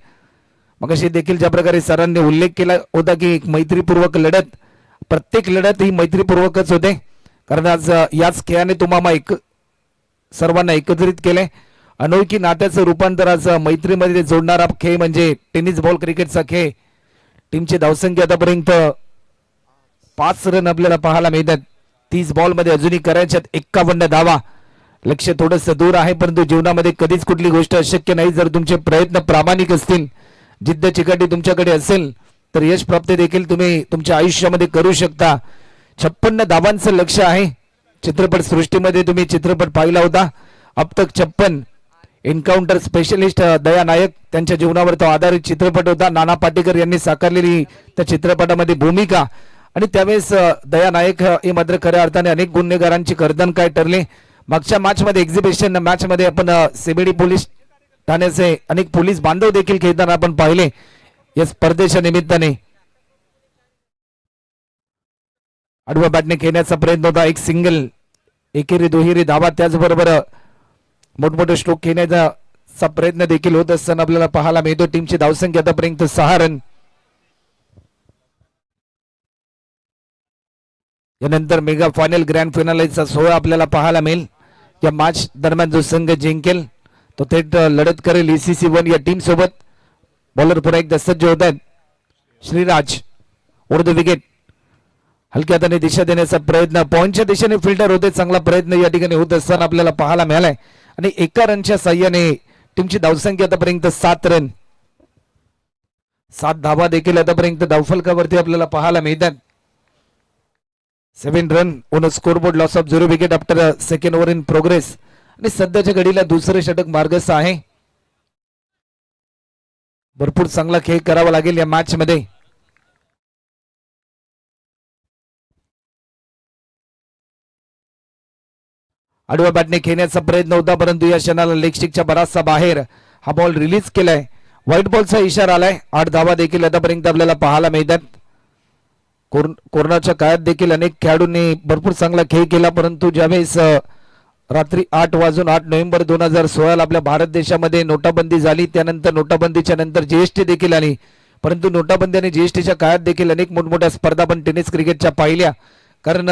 मगाशी देखील ज्या प्रकारे सरांनी उल्लेख केला होता की एक मैत्रीपूर्वक लढत, प्रत्येक लढत ही मैत्रीपूर्वकच होते. कारण आज याच खेळाने तुम्हाला सर्वांना एकत्रित केले. अनोळखी नात्याचं रूपांतर आज मैत्रीमध्ये जोडणारा खेळ म्हणजे टेनिस बॉल क्रिकेटचा खेळ. टीमची धावसंख्या आतापर्यंत 5 रन आपल्याला पाहायला मिळतात. 30 बॉलमध्ये अजूनही करायच्यात 51 धावा. लक्ष थोडंसं दूर आहे परंतु जीवनामध्ये कधीच कुठली गोष्ट अशक्य नाही. जर तुमचे प्रयत्न प्रामाणिक असतील, जिद्द चिकाटी तुमच्याकडे असेल तर यश प्राप्ती देखील तुम्ही तुमच्या आयुष्यामध्ये करू शकता. 56 धावांचं लक्ष आहे. चित्रपट सृष्टीमध्ये तुम्ही चित्रपट पाहिला होता अब तक 56. एन्काउंटर स्पेशलिस्ट दया नायक त्यांच्या जीवनावर तो आधारित चित्रपट होता. नाना पाटेकर यांनी साकारलेली त्या चित्रपटामध्ये भूमिका आणि त्यावेळेस दया नायक हे मात्र खऱ्या अर्थाने अनेक गुन्हेगारांची गर्दन काय ठरले. मागच्या मॅच मध्ये एक्झिबिशन मॅच मध्ये आपण सीबीडी पोलीस ठाण्याचे अनेक पोलीस बांधव देखील खेळताना आपण पाहिले या स्पर्धेच्या निमित्ताने. आडवा बॅटने खेळण्याचा प्रयत्न होता. एक सिंगल, एकेरी दुहेरी धावा, त्याचबरोबर मोठमोठे स्ट्रोक खेळण्याचा प्रयत्न देखील होत असताना आपल्याला पाहायला मिळतो. टीमची धावसंख्या आतापर्यंत 6 रन. यानंतर मेगा फायनल ग्रँड फायनलचा सोहळा आपल्याला पाहायला मिळेल. या मॅच दरम्यान जो संघ जिंकेल तो थेट लढत करेल ECC 1 या टीम सोबत. बॉलर पुन्हा एकदा सज्ज होत आहेत. Shriraj over the wicket. हलक्या हाताने दिशा देण्याचा प्रयत्न, पॉइंटच्या दिशेने फिल्टर होते. चांगला प्रयत्न या ठिकाणी होत असताना आपल्याला पाहायला मिळालाय आणि 1 रनच्या साह्याने टीमची धावसंख्या आतापर्यंत 7 रन. 7 धावा देखील आतापर्यंत धावफलकावरती आपल्याला पाहायला मिळतात. 7 run on scoreboard. Loss of 0 wicket after second over in progress. आणि सध्याच्या घडीला दुसरे षटक मार्गस्थ आहे. भरपूर चांगला खेळ करावा लागेल या मॅच मध्ये. आडव्या बॅटने खेळण्याचा प्रयत्न होता परंतु या क्षणाला लेग स्टिकच्या बराचसा बाहेर हा बॉल रिलीज केलाय. व्हाईट बॉलचा इशारा आलाय. 8 धावा देखील आतापर्यंत आपल्याला पाहायला मिळतात. कोरोनाच्या काळात देखील अनेक खेळाडूंनी भरपूर चांगला खेळ केला परंतु ज्यावेळेस रात्री 8 नोव्हेंबर 2016 आपल्या भारत देशामध्ये नोटाबंदी झाली, त्यानंतर नोटाबंदीच्या नंतर जीएसटी देखील आली. परंतु नोटाबंदी आणि जीएसटीच्या काळात देखील अनेक मोठमोठ्या स्पर्धा पण टेनिस क्रिकेटच्या पाहिल्या. कारण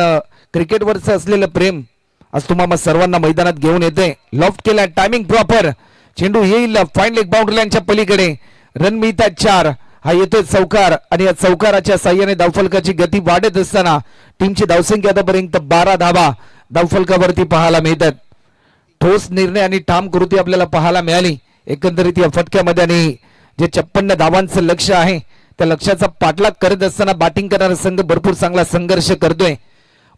क्रिकेटवरचं असलेलं प्रेम आज तुम्हाला सर्वांना मैदानात घेऊन येते. लॉफ्ट केला, टायमिंग प्रॉपर. चेंडू येईल फाईन लेग बाउंड्री लाईनच्या पलीकडे. रन मिळतात 4. हा येतोय चौकार आणि या चौकाराच्या साह्याने धावफलकाची गती वाढत असताना टीमची धावसंख्या आतापर्यंत 12 धावा धावफलकावरती पाहायला मिळतात. ठोस निर्णय आणि ठाम कृती आपल्याला पाहायला मिळाली एकंदरीत या फटक्यामध्ये. आणि जे 56 धावांचं लक्ष आहे त्या लक्ष्याचा पाठलाग करत असताना बॅटिंग करणारा संघ भरपूर चांगला संघर्ष करतोय.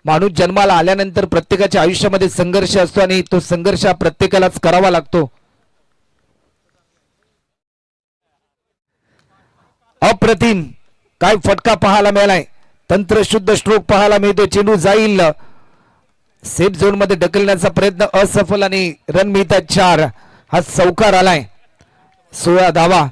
माणूस जन्माला आल्यानंतर प्रत्येकाच्या आयुष्यामध्ये संघर्ष असतो आणि तो संघर्ष प्रत्येकालाच करावा लागतो. अप्रतिम काय फटका पाहायला मिळालाय. तंत्रशुद्ध स्ट्रोक पाहायला मिळतो. चेंडू जाईल सेफ झोन मध्ये ढकलण्याचा प्रयत्न असफल आणि रन मिळतात 4. हा चौकार आलाय. 16 धावा.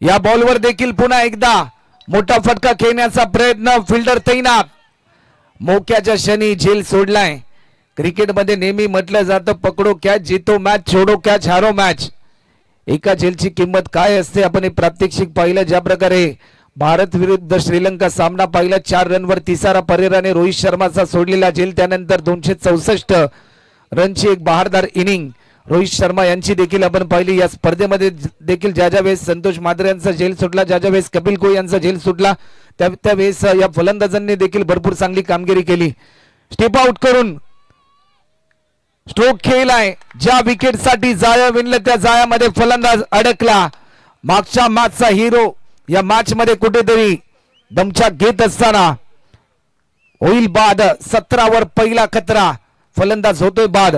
या बॉलवर देखील पुन्हा एकदा मोठा फटका खेळण्याचा प्रयत्न. फिल्डर तैनात. मोक्याच्या क्षणी झेल सोडलाय. क्रिकेटमध्ये नेहमी म्हटलं जातं पकडो कॅच जीतो मॅच, छोडो कॅच हारो मॅच. एका झेलची किंमत काय असते आपण हे प्रात्यक्षिक पाहिलं. ज्या प्रकारे भारत विरुद्ध श्रीलंका सामना पाहिला 4 रनवर तिसारा परेराने रोहित शर्माचा सोडलेला झेल, त्यानंतर 264 रनची एक बहारदार इनिंग रोहित शर्मा यांची देखील आपण पाहिली. या स्पर्धेमध्ये देखील ज्या वेळेस संतोष मात्रे यांचा झेल सुटला, ज्या वेळेस कपिल कोहली यांचा झेल सुटला, त्यावेळेस या फलंदाजांनी देखील भरपूर चांगली कामगिरी केली. स्टेप आउट करून स्ट्रोक खेळलाय, ज्या विकेट साठी जाळं विणलं त्या जाळ्यामध्ये फलंदाज अडकला. मागच्या मॅचचा हिरो या मॅच मध्ये कुठेतरी दमछाक घेत असताना होईल बाद. 17 वर पहिला खतरा, फलंदाज होतोय बाद.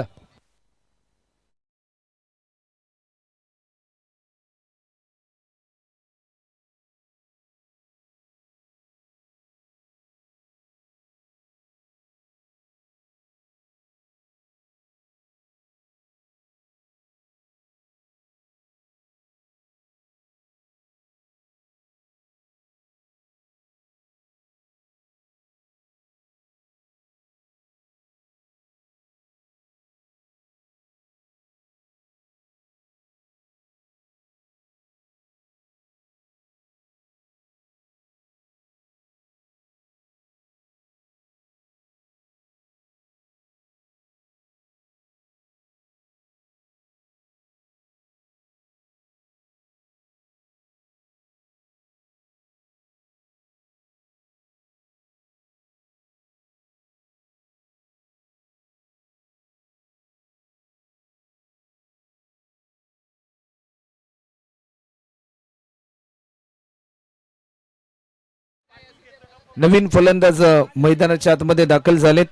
नवीन फलंदाज मैदानाच्या आतमध्ये दाखल झालेत.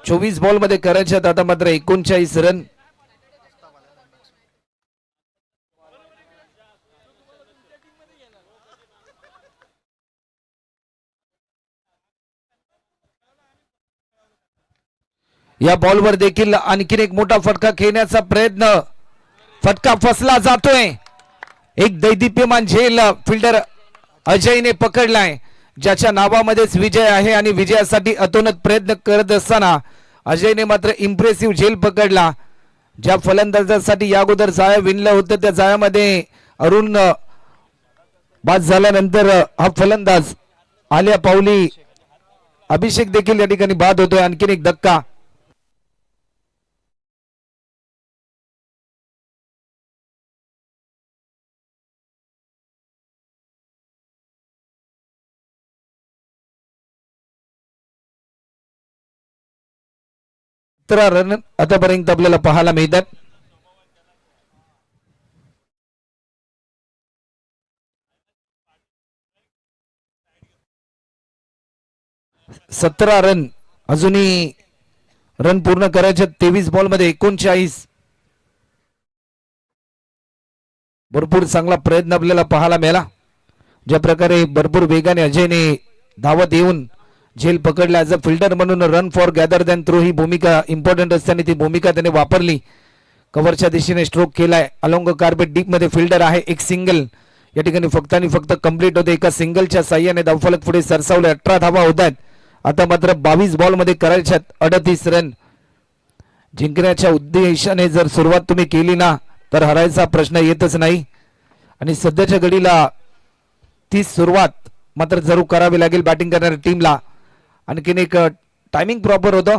24 बॉल मध्ये करायच्यात आता मात्र 39 रन. या बॉलवर देखील आणखीन एक मोठा फटका खेळण्याचा प्रयत्न, फटका फसला जातोय. एक दैदिप्यमान झेल फिल्डर अजयने पकडलाय, ज्याच्या नावामध्येच विजय आहे आणि विजयासाठी अतोनात प्रयत्न करत असताना अजयने मात्र इम्प्रेसिव्ह झेल पकडला. ज्या फलंदाजासाठी या अगोदर जाळं विणलं होतं त्या जाळ्यामध्ये अरुण बाद झाल्यानंतर हा फलंदाज आल्या पावली अभिषेक देखील या ठिकाणी बाद होतोय. आणखीन एक धक्का. रन आतापर्यंत आपल्याला पाहायला मिळतात. सतरा रन अजूनही रन पूर्ण करायचे. 23 बॉल मध्ये 39. भरपूर चांगला प्रयत्न आपल्याला पाहायला मिळाला. ज्या प्रकारे भरपूर वेगाने अजयने धावत येऊन झेल पकडला. ॲज अ फिल्डर म्हणून run for gather than throw ही भूमिका इम्पॉर्टंट असताना ती भूमिका त्याने वापरली. कव्हरच्या दिशेने स्ट्रोक केलाय. अलोंग कार्पेट डीप मध्ये फिल्डर आहे. एक सिंगल या ठिकाणी फक्त आणि फक्त कंप्लीट होते. एका सिंगलच्या साह्याने धावफलक पुढे सरसावले. 18 धावा होत आहेत. आता मात्र 22 बॉल मध्ये करायच्यात 38 रन. जिंकण्याच्या उद्देशाने जर सुरुवात तुम्ही केली ना तर हरायचा प्रश्न येतच नाही. आणि सध्याच्या घडीला ती सुरुवात मात्र जरूर करावी लागेल बॅटिंग करणाऱ्या टीमला. आणखीन एक टायमिंग प्रॉपर होतं.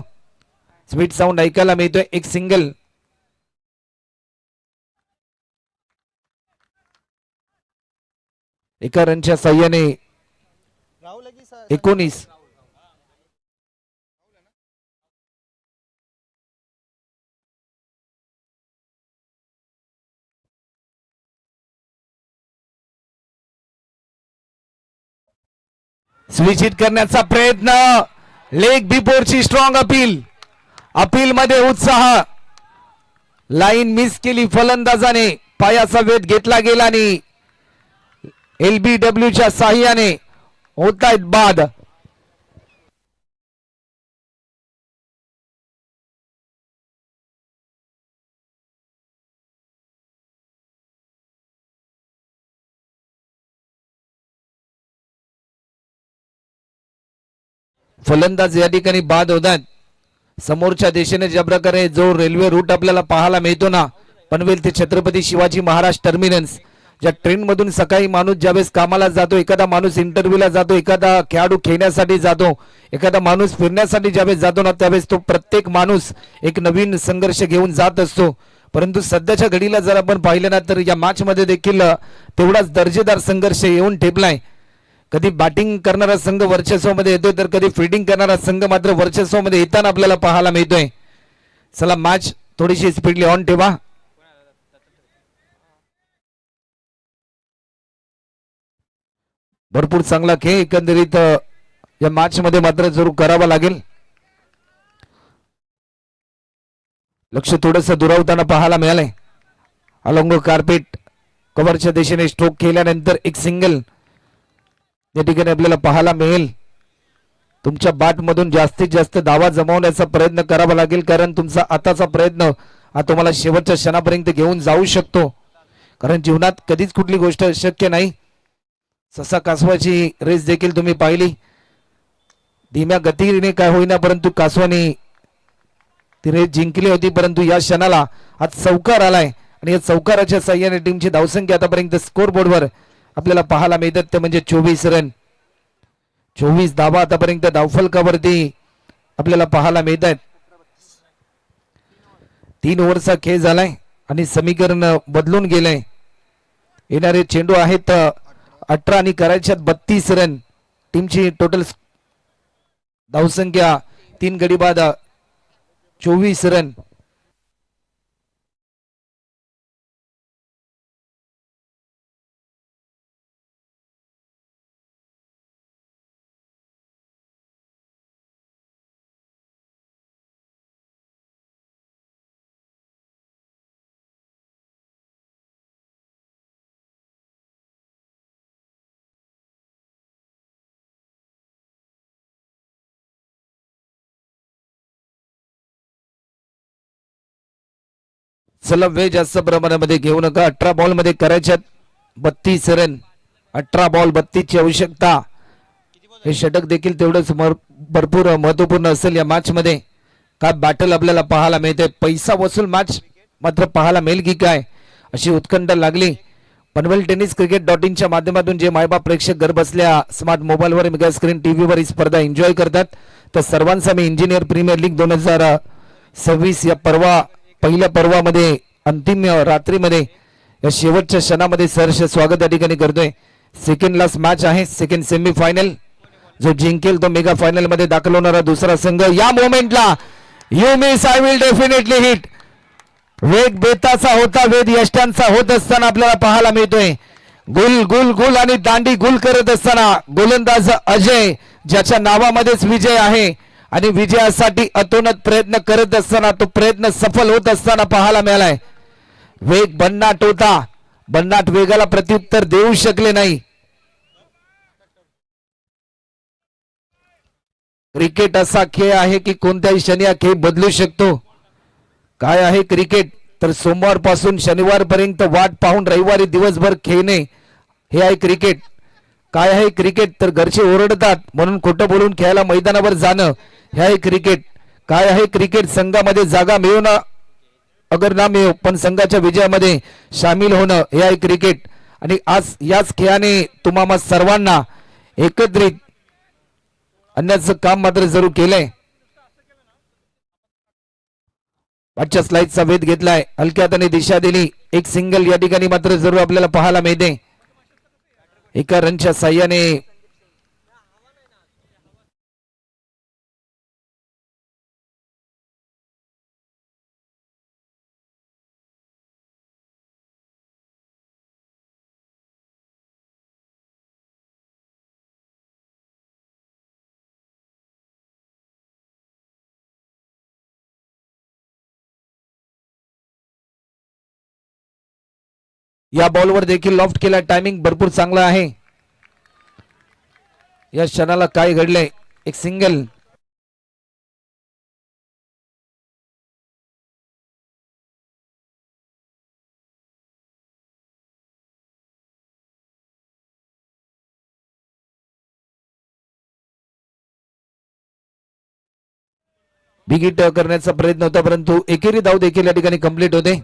स्वीट साऊंड ऐकायला मिळतोय. एक सिंगल. एका रनच्या साह्याने 19. स्विच हिट करण्याचा प्रयत्न. लेग बिफोरची स्ट्रॉंग अपील मध्ये उत्साह. लाईन मिस केली फलंदाजाने. पायाचा वेध घेतला गेला आणि LBW च्या साह्याने होतायत बाद. फलंदाज या ठिकाणी बाद होतात. समोरच्या दिशेने ज्या प्रकारे जो रेल्वे रूट आपल्याला पाहायला मिळतो ना पनवेल ते छत्रपती शिवाजी महाराज टर्मिनस, ज्या ट्रेन मधून सकाळी माणूस ज्यावेळेस कामाला जातो, एखादा माणूस इंटरव्ह्यूला जातो, एखादा खेळाडू खेळण्यासाठी जातो, एखादा माणूस फिरण्यासाठी ज्यावेळेस जातो ना, त्यावेळेस तो प्रत्येक माणूस एक नवीन संघर्ष घेऊन जात असतो. परंतु सध्याच्या घडीला जर आपण पाहिलं ना, तर या मॅच मध्ये देखील तेवढाच दर्जेदार संघर्ष येऊन ठेपलाय. कधी बॅटिंग करणारा संघ वर्चस्वामध्ये येतोय, तर कधी फिल्डिंग करणारा संघ मात्र वर्चस्वामध्ये येताना आपल्याला पाहायला मिळतोय. चला मॅच थोडीशी स्पीडली ऑन ठेवा. भरपूर चांगला खेळ एकंदरीत या मॅच मध्ये मात्र जरूर करावा लागेल. लक्ष थोडस दुरावताना पाहायला मिळालंय. अलॉंग कार्पेट कव्हरच्या दिशेने स्ट्रोक केल्यानंतर एक सिंगल या ठिकाणी आपल्याला पाहायला मिळेल. तुमच्या बॅट मधून जास्तीत जास्त धावा जमवण्याचा प्रयत्न करावा लागेल, कारण तुमचा आताचा प्रयत्न हा तुम्हाला शेवटच्या क्षणापर्यंत घेऊन जाऊ शकतो. कारण जीवनात कधीच कुठली गोष्ट शक्य नाही. ससा कासवाची रेस देखील तुम्ही पाहिली. धीम्या गतीने काय होईना, परंतु कासवाने ती रेस जिंकली होती. परंतु या क्षणाला आज चौकार आलाय आणि या चौकाराच्या साह्याने टीमची धावसंख्या आतापर्यंत स्कोर बोर्डवर आपल्याला पाहायला मिळतात ते म्हणजे 24 रन. 24 धावा आतापर्यंत धावफलकावरती आपल्याला पाहायला मिळत आहेत. 3 ओव्हरचा खेळ झालाय आणि समीकरण बदलून गेलंय. येणारे चेंडू आहेत 18 आणि करायच्यात 32 रन. टीमची टोटल धावसंख्या 3 गडी बाद 24 रन. चला वेळ जास्त प्रमाणामध्ये घेऊ नका. 18 बॉल मध्ये करायच्यात 32 रन. 18 बॉल 32 ची आवश्यकता. हे षटक देखील तेवढंच भरपूर महत्वपूर्ण असेल या मॅच मध्ये. काय बॅटल आपल्याला पाहायला मिळते. पैसा वसूल मॅच मात्र पाहायला मिळेल की काय अशी उत्कंठ लागली. पनवेल टेनिस क्रिकेट.in च्या माध्यमातून जे मायबाप प्रेक्षक घर बसल्या स्मार्ट मोबाईलवर मेगा स्क्रीन टीव्हीवर ही स्पर्धा एन्जॉय करतात, तर सर्वांचा मी इंजिनियर प्रीमियर लीग 2026 या पहिल्या पर्वामध्ये अंतिम रात्रीमध्ये या शेवटच्या क्षणामध्ये सहर्ष स्वागत या ठिकाणी करतोय. सेकंड लास्ट मॅच आहे. Second semi final. जो जिंकेल तो मेगा फायनल मध्ये दाखल होणारा दुसरा संघ. या मोमेंटला you miss I will definitely hit. वेग बेताचा होता, वेद यष्टांचा होत असताना आपल्याला पाहायला मिळतोय. गुल गुल गुल आणि दांडी गुल करत असताना गोलंदाज अजय, ज्याच्या नावामध्येच विजय आहे आणि विजयासाठी अतोनात प्रयत्न करत असताना तो प्रयत्न सफल होत असताना पाहायला मिळालाय. वेग भन्नाट होता, भन्नाट वेगाला प्रत्युत्तर देऊ शकले नाही. क्रिकेट असा खेळ आहे की कोणत्याही क्षणी हा खेळ बदलू शकतो. काय आहे क्रिकेट, तर सोमवार पासून शनिवार पर्यंत वाट पाहून रविवारी दिवसभर खेळणे हे आहे क्रिकेट. काय आहे क्रिकेट, तर घरचे ओरडतात म्हणून खोटं बोलून खेळायला मैदानावर जाणं हे आहे क्रिकेट. काय आहे क्रिकेट, संघामध्ये जागा मिळू ना अगर ना मिळो पण संघाच्या विजयामध्ये सामील होणं हे आहे क्रिकेट. आणि आज याच खेळाने तुम्हा सर्वांना एकत्रित आणण्याचं काम मात्र जरूर केलंय. आजच्या स्लाइडचा वेध घेतलाय, हलक्या हाताने दिशा दिली. एक सिंगल या ठिकाणी मात्र जरूर आपल्याला पाहायला मिळते. एका रनच्या साह्याने या बॉलवर देखील लॉफ्ट केला. टायमिंग भरपूर चांगला आहे. या क्षणाला काय घडलंय, एक सिंगल. बिग हिट करण्याचा प्रयत्न होता, परंतु एकेरी धाव देखील या ठिकाणी कंप्लीट होते.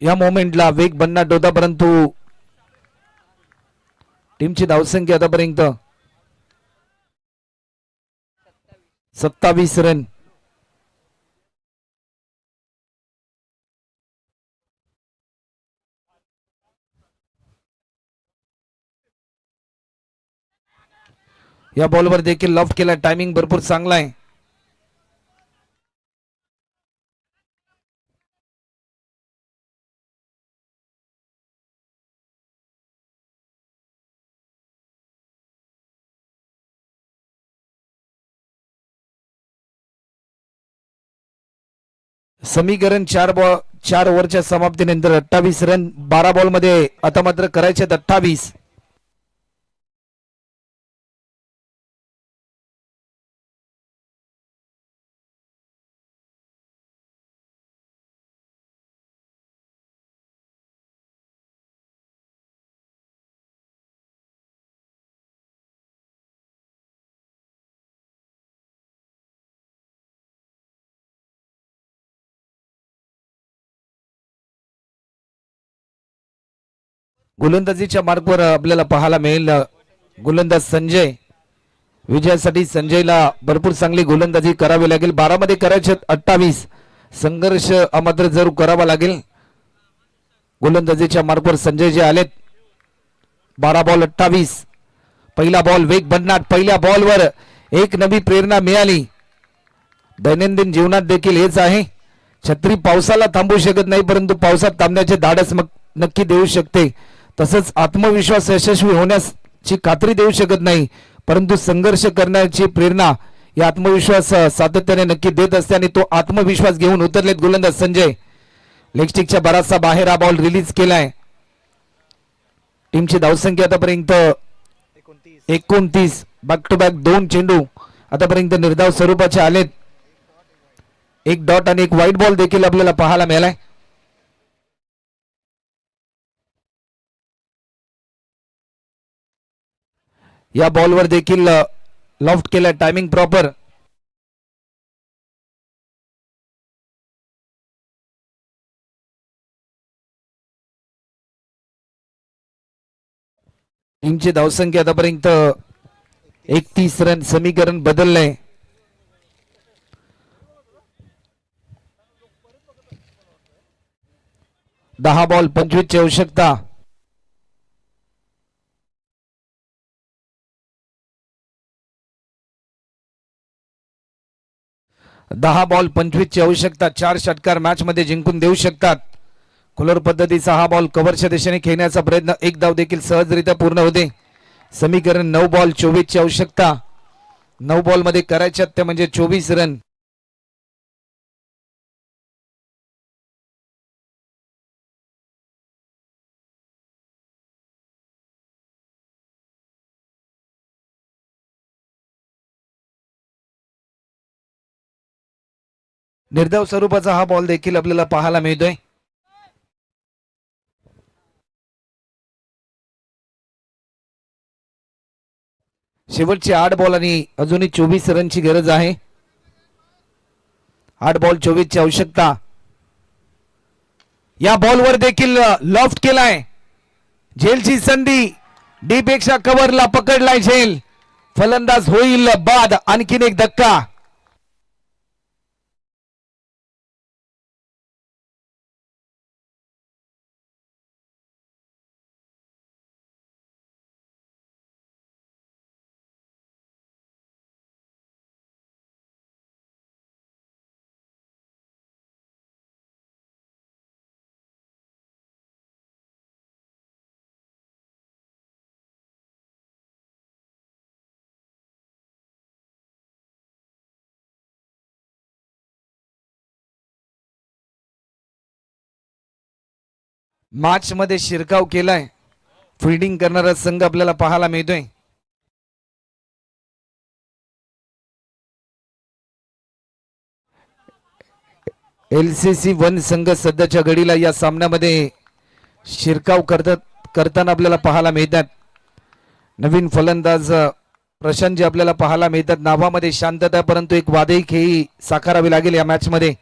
या मोमेंटला वेग भन्नाट होता, परंतु टीमची धावसंख्या आतापर्यंत 27 रन. या बॉलवर देखील लॉफ्ट केला, टायमिंग भरपूर चांगला आहे. समीकरण 4 ओव्हरच्या समाप्तीनंतर 28 रन 12 बॉल मध्ये आता मात्र करायचे 28. गोलंदाजीच्या मार्कवर आपल्याला पाहायला मिळेल गोलंदाज संजय. विजयासाठी संजयला भरपूर चांगली गोलंदाजी करावी लागेल. 12 मध्ये करायचे 28. संघर्ष मात्र जरूर करावा लागेल. गोलंदाजीच्या मार्कवर संजय जे आलेत. 12 बॉल 28. पहिला बॉल वेग भन्नाट. पहिल्या बॉलवर एक नवी प्रेरणा मिळाली. दैनंदिन जीवनात देखील हेच आहे. छत्री पावसाला थांबवू शकत नाही, परंतु पावसात थांबण्याचे धाडस मग नक्की देऊ शकते. तसंच आत्मविश्वास यशस्वी होण्याची खात्री देऊ शकत नाही, परंतु संघर्ष करण्याची प्रेरणा या आत्मविश्वास सातत्याने नक्की देत असते आणि तो आत्मविश्वास घेऊन उतरलेत गोलंदाज संजय. लेगस्टिकच्या बराचसा बाहेर हा बॉल रिलीज केलाय. टीमची धावसंख्या आतापर्यंत 29. बॅक टू बॅक 2 चेंडू आतापर्यंत निर्धाव स्वरूपाचे आलेत. एक डॉट आणि एक व्हाईट बॉल देखील आपल्याला पाहायला मिळालाय. या बॉलवर देखील लॉफ्ट केला, टायमिंग प्रॉपर. टीमची धावसंख्या आतापर्यंत 31 रन. समीकरण बदललंय. दहा बॉल 25 ची आवश्यकता. दहा बॉल 25 ची आवश्यकता. 4 षटकार मॅच मध्ये जिंकून देऊ शकतात. कुलर पद्धतीचा हा बॉल कव्हरच्या दिशेने खेळण्याचा प्रयत्न. एक धाव देखील सहजरित्या पूर्ण होते. समीकरण 9 बॉल 24 ची आवश्यकता. 9 बॉल मध्ये करायच्यात ते म्हणजे 24 रन. निर्धाव स्वरूपाचा हा बॉल देखील आपल्याला पाहायला मिळतोय. शेवटचे 8 बॉल आणि अजूनही 24 रनची गरज आहे. 8 बॉल 24 ची आवश्यकता. या बॉलवर देखील लॉफ्ट केलाय. झेलची संधी. डी पेक्षा कव्हरला पकडलाय झेल. फलंदाज होईल बाद. आणखीन एक धक्का. मॅच मध्ये शिरकाव केलाय. फिल्डिंग करणारा संघ आपल्याला पाहायला मिळतोय. LCC 1 संघ सध्याच्या घडीला या सामन्यामध्ये शिरकाव करताना आपल्याला पाहायला मिळतात. नवीन फलंदाज प्रशांत जे आपल्याला पाहायला मिळतात. नावामध्ये शांतता, परंतु एक वादळी खेळी साकारावी लागेल या मॅच मध्ये.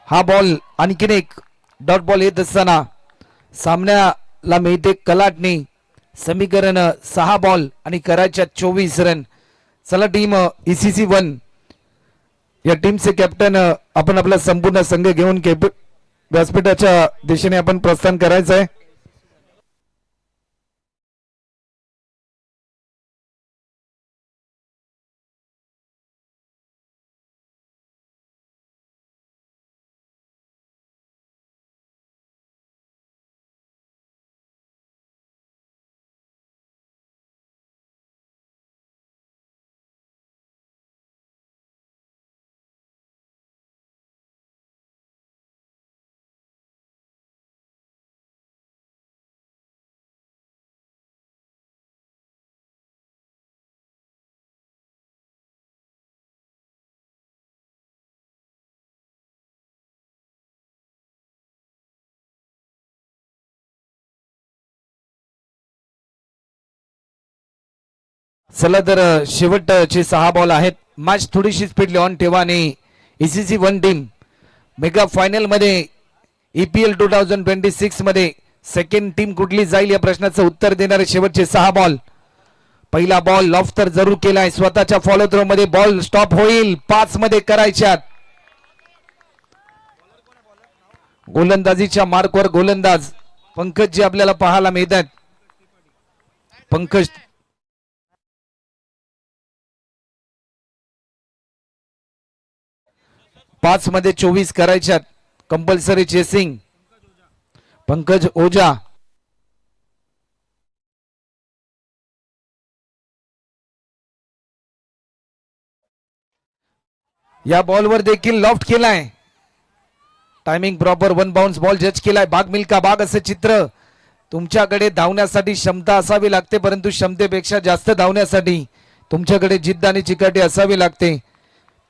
हा बॉल आणखीन एक डॉट बॉल येत असताना सामन्याला मिळते कलाटणी. समीकरण 6 बॉल आणि करायच्या 24 रन. चला टीम ECC 1 या टीमचे कॅप्टन आपण आपला संपूर्ण संघ घेऊन व्यासपीठाच्या दिशेने आपण प्रस्थान करायचं आहे. चला तर शेवटचे 6 बॉल आहेत. मॅच थोडीशी स्पीड ऑन ठेवा आणि ECC 1 टीम मेगा फायनल मध्ये EPL 2026 मध्ये सेकंड टीम कुठली जाईल या प्रश्नाचं उत्तर देणारे शेवटचे 6 बॉल. पहिला बॉल लॉफ्ट तर जरूर केलाय. स्वतःच्या फॉलो थ्रो मध्ये बॉल स्टॉप होईल. 5 मध्ये करायच्यात. गोलंदाजीच्या मार्कवर गोलंदाज पंकज जे आपल्याला पाहायला मिळतात. पंकज 5 मध्ये 24 करायच्यात. Compulsory chasing Pankaj Ojha. या बॉलवर देखील लॉफ्ट केलाय. Timing proper. 1 बाउन्स बॉल जज केलाय. बाग मिल्का बाग असं चित्र. तुमच्याकडे धावण्यासाठी क्षमता असावी लागते, परंतु क्षमतेपेक्षा जास्त धावण्यासाठी तुमच्याकडे जिद्द आणि चिकाटी असावी लागते.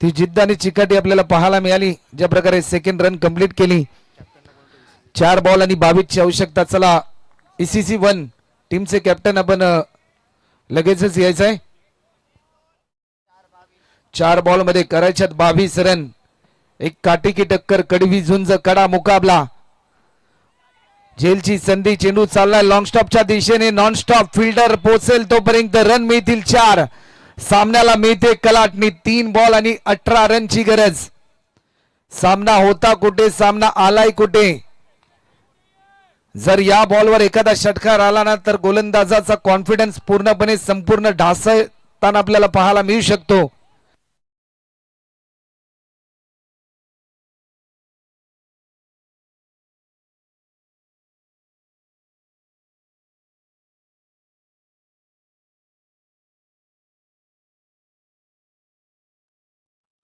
ती जिद्द आणि चिकाटी आपल्याला पाहायला मिळाली ज्या प्रकारे सेकंड रन कंप्लीट केली. 4 बॉल आणि 22 ची आवश्यकता. चला ECC 1 टीमचे कॅप्टन आपण लगेचच यायचं आहे. 4 बॉल मध्ये करायच्यात 22 रन. एक काटेकी टक्कर, कडवी झुंज, कडा मुकाबला. झेलची संधी. चेंडू चाललाय लॉंग स्टॉपच्या दिशेने. नॉन स्टॉप फिल्डर पोहोचेल तोपर्यंत रन मिळतील 4. सामन्याला मिळते कलाटणी. 3 बॉल आणि 18 रनची गरज. सामना होता कुठे, सामना आलाय कुठे. जर या बॉलवर एखादा षटकार आला ना तर गोलंदाजाचा कॉन्फिडन्स पूर्णपणे संपूर्ण ढासळताना आपल्याला पाहायला मिळू शकतो.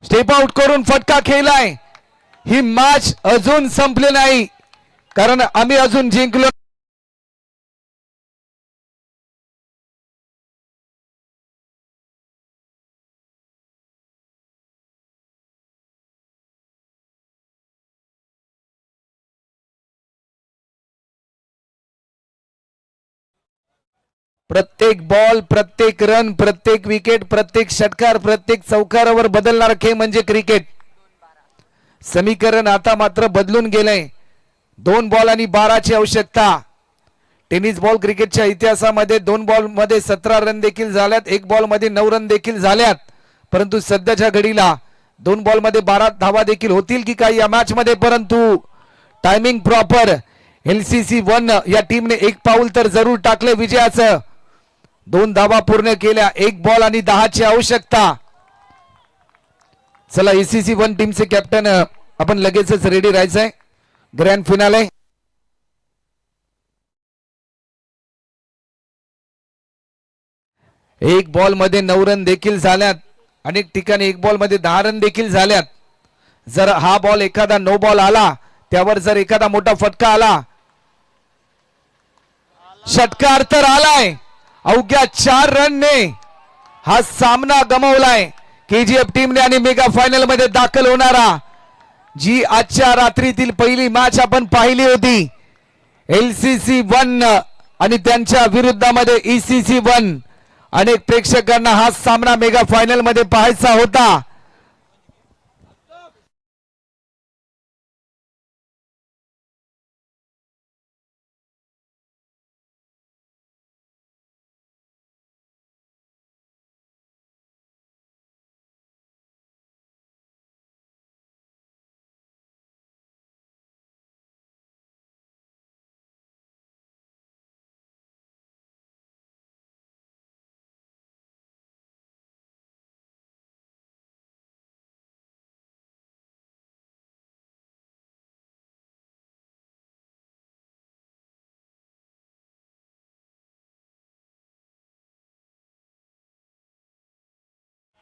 स्टेप आउट करून फटका खेळलाय. ही मॅच अजून संपली नाही, कारण आम्ही अजून जिंकलो. प्रत्येक बॉल, प्रत्येक रन, प्रत्येक विकेट, प्रत्येक षटकार, प्रत्येक चौकारावर बदलणारा खेळ म्हणजे क्रिकेट. समीकरण आता मात्र बदलून गेलंय. 2 बॉल आणि 12 ची आवश्यकता. टेनिस बॉल क्रिकेटच्या इतिहासामध्ये 2 बॉल मध्ये 17 रन देखील झाल्यात. 1 बॉल मध्ये 9 रन देखील झाल्यात. परंतु सध्याच्या घडीला 2 बॉल मध्ये 12 धावा देखील होतील की काय या मॅच मध्ये. परंतु टायमिंग प्रॉपर. LCC 1 या टीमने 1 पाऊल तर जरूर टाकले विजयाचं. 2 धावा पूर्ण केल्या. 1 बॉल आणि 10 ची आवश्यकता. चला ECC 1 टीमचे कॅप्टन आपण लगेचच रेडी राहायचंय. Grand finale. एक बॉल मध्ये 9 रन देखील झाल्यात. अनेक ठिकाणी 1 बॉल मध्ये 10 रन देखील झाल्यात. जर हा बॉल एखादा नो बॉल आला, त्यावर जर एखादा मोठा फटका आला, षटकार तर आलाय. अवघ्या 4 रनने हा सामना गमावलाय KGF टीमने आणि मेगा फायनल मध्ये दाखल होणारा जी आजच्या रात्रीतील पहिली मॅच आपण पाहिली होती. LCC 1 आणि त्यांच्या विरुद्धामध्ये ECC 1. अनेक प्रेक्षकांना हा सामना मेगा फायनल मध्ये पाहायचा होता.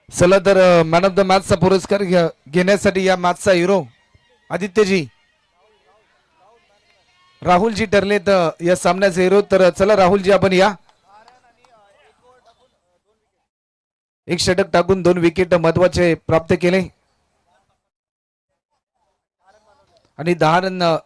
चला तर मॅन ऑफ द मॅचचा पुरस्कार घेण्यासाठी या मॅचचा हिरो आदित्यजी राहुलजी ठरले तर या सामन्याचे हिरो. तर चला राहुलजी आपण या. एक षटक टाकून 2 विकेट महत्वाचे प्राप्त केले आणि 10 रन